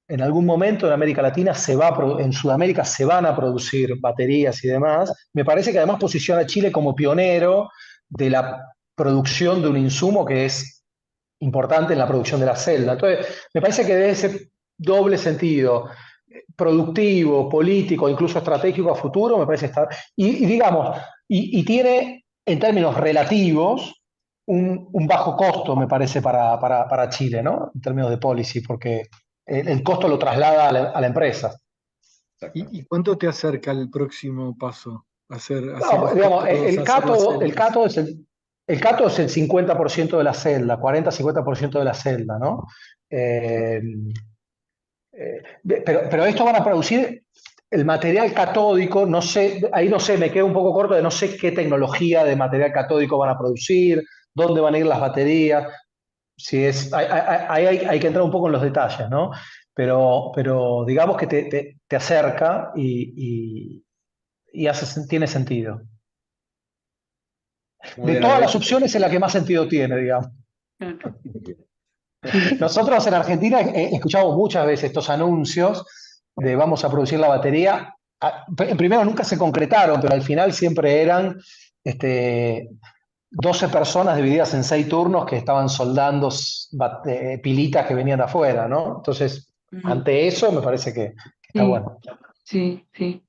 en algún momento en América Latina en Sudamérica se van a producir baterías y demás. Me parece que además posiciona a Chile como pionero de la producción de un insumo que es importante en la producción de la celda. Entonces, me parece que de ese doble sentido, productivo, político, incluso estratégico a futuro, me parece estar. Y digamos, y tiene en términos relativos un bajo costo, me parece, para Chile, ¿no? En términos de policy, porque el costo lo traslada a la empresa. ¿Y cuánto te acerca el próximo paso? Hacer No, los digamos, cátodos, el hacer las cátodo, celdas. el cátodo es el 50% de la celda, 40-50% de la celda, ¿no? Eh, pero esto van a producir el material catódico, no sé, ahí no sé, me quedo un poco corto de no sé qué tecnología de material catódico van a producir, dónde van a ir las baterías, si es, hay que entrar un poco en los detalles, ¿no? Pero digamos que te acerca y tiene sentido. De todas las opciones es la que más sentido tiene, digamos. Nosotros en Argentina escuchamos muchas veces estos anuncios de vamos a producir la batería. Primero nunca se concretaron, pero al final siempre eran 12 personas divididas en 6 turnos que estaban soldando pilitas que venían de afuera, ¿no? Entonces, ante eso me parece que está Sí, bueno. sí, sí.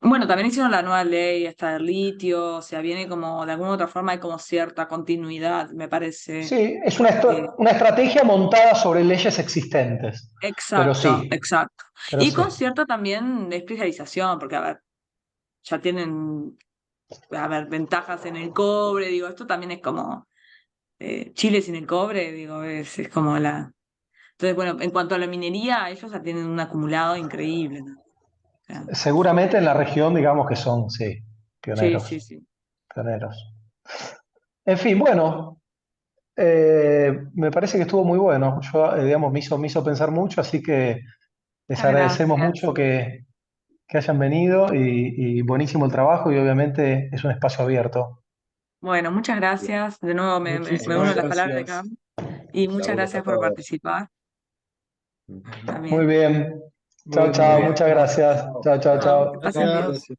Bueno, también hicieron la nueva ley esta del litio, o sea, viene como, de alguna u otra forma hay como cierta continuidad, me parece. Sí, es una estrategia montada sobre leyes existentes, pero Exacto, sí, exacto. pero Y sí. con cierta también especialización, porque, a ver, ya tienen, a ver, ventajas en el cobre, digo, esto también es como Chile sin el cobre, digo, es como la... Entonces, bueno, en cuanto a la minería, ellos ya tienen un acumulado increíble, ¿no? O sea, Seguramente en la región, digamos que son, sí, sí, pioneros, sí, sí. pioneros. En fin, bueno, me parece que estuvo muy bueno. Yo, digamos, me hizo pensar mucho, así que les Muchas agradecemos gracias. mucho que hayan venido y buenísimo el trabajo y obviamente es un espacio abierto. Bueno, muchas gracias. De nuevo me uno a Muchísimas las palabras de Cam. gracias. Y muchas Saludos a gracias por todos. participar Muy también. bien. Chao, Bueno, Muy chao. bien. Muchas gracias. chao. Chao, chao, Chao, que chao. pasen bien. Gracias.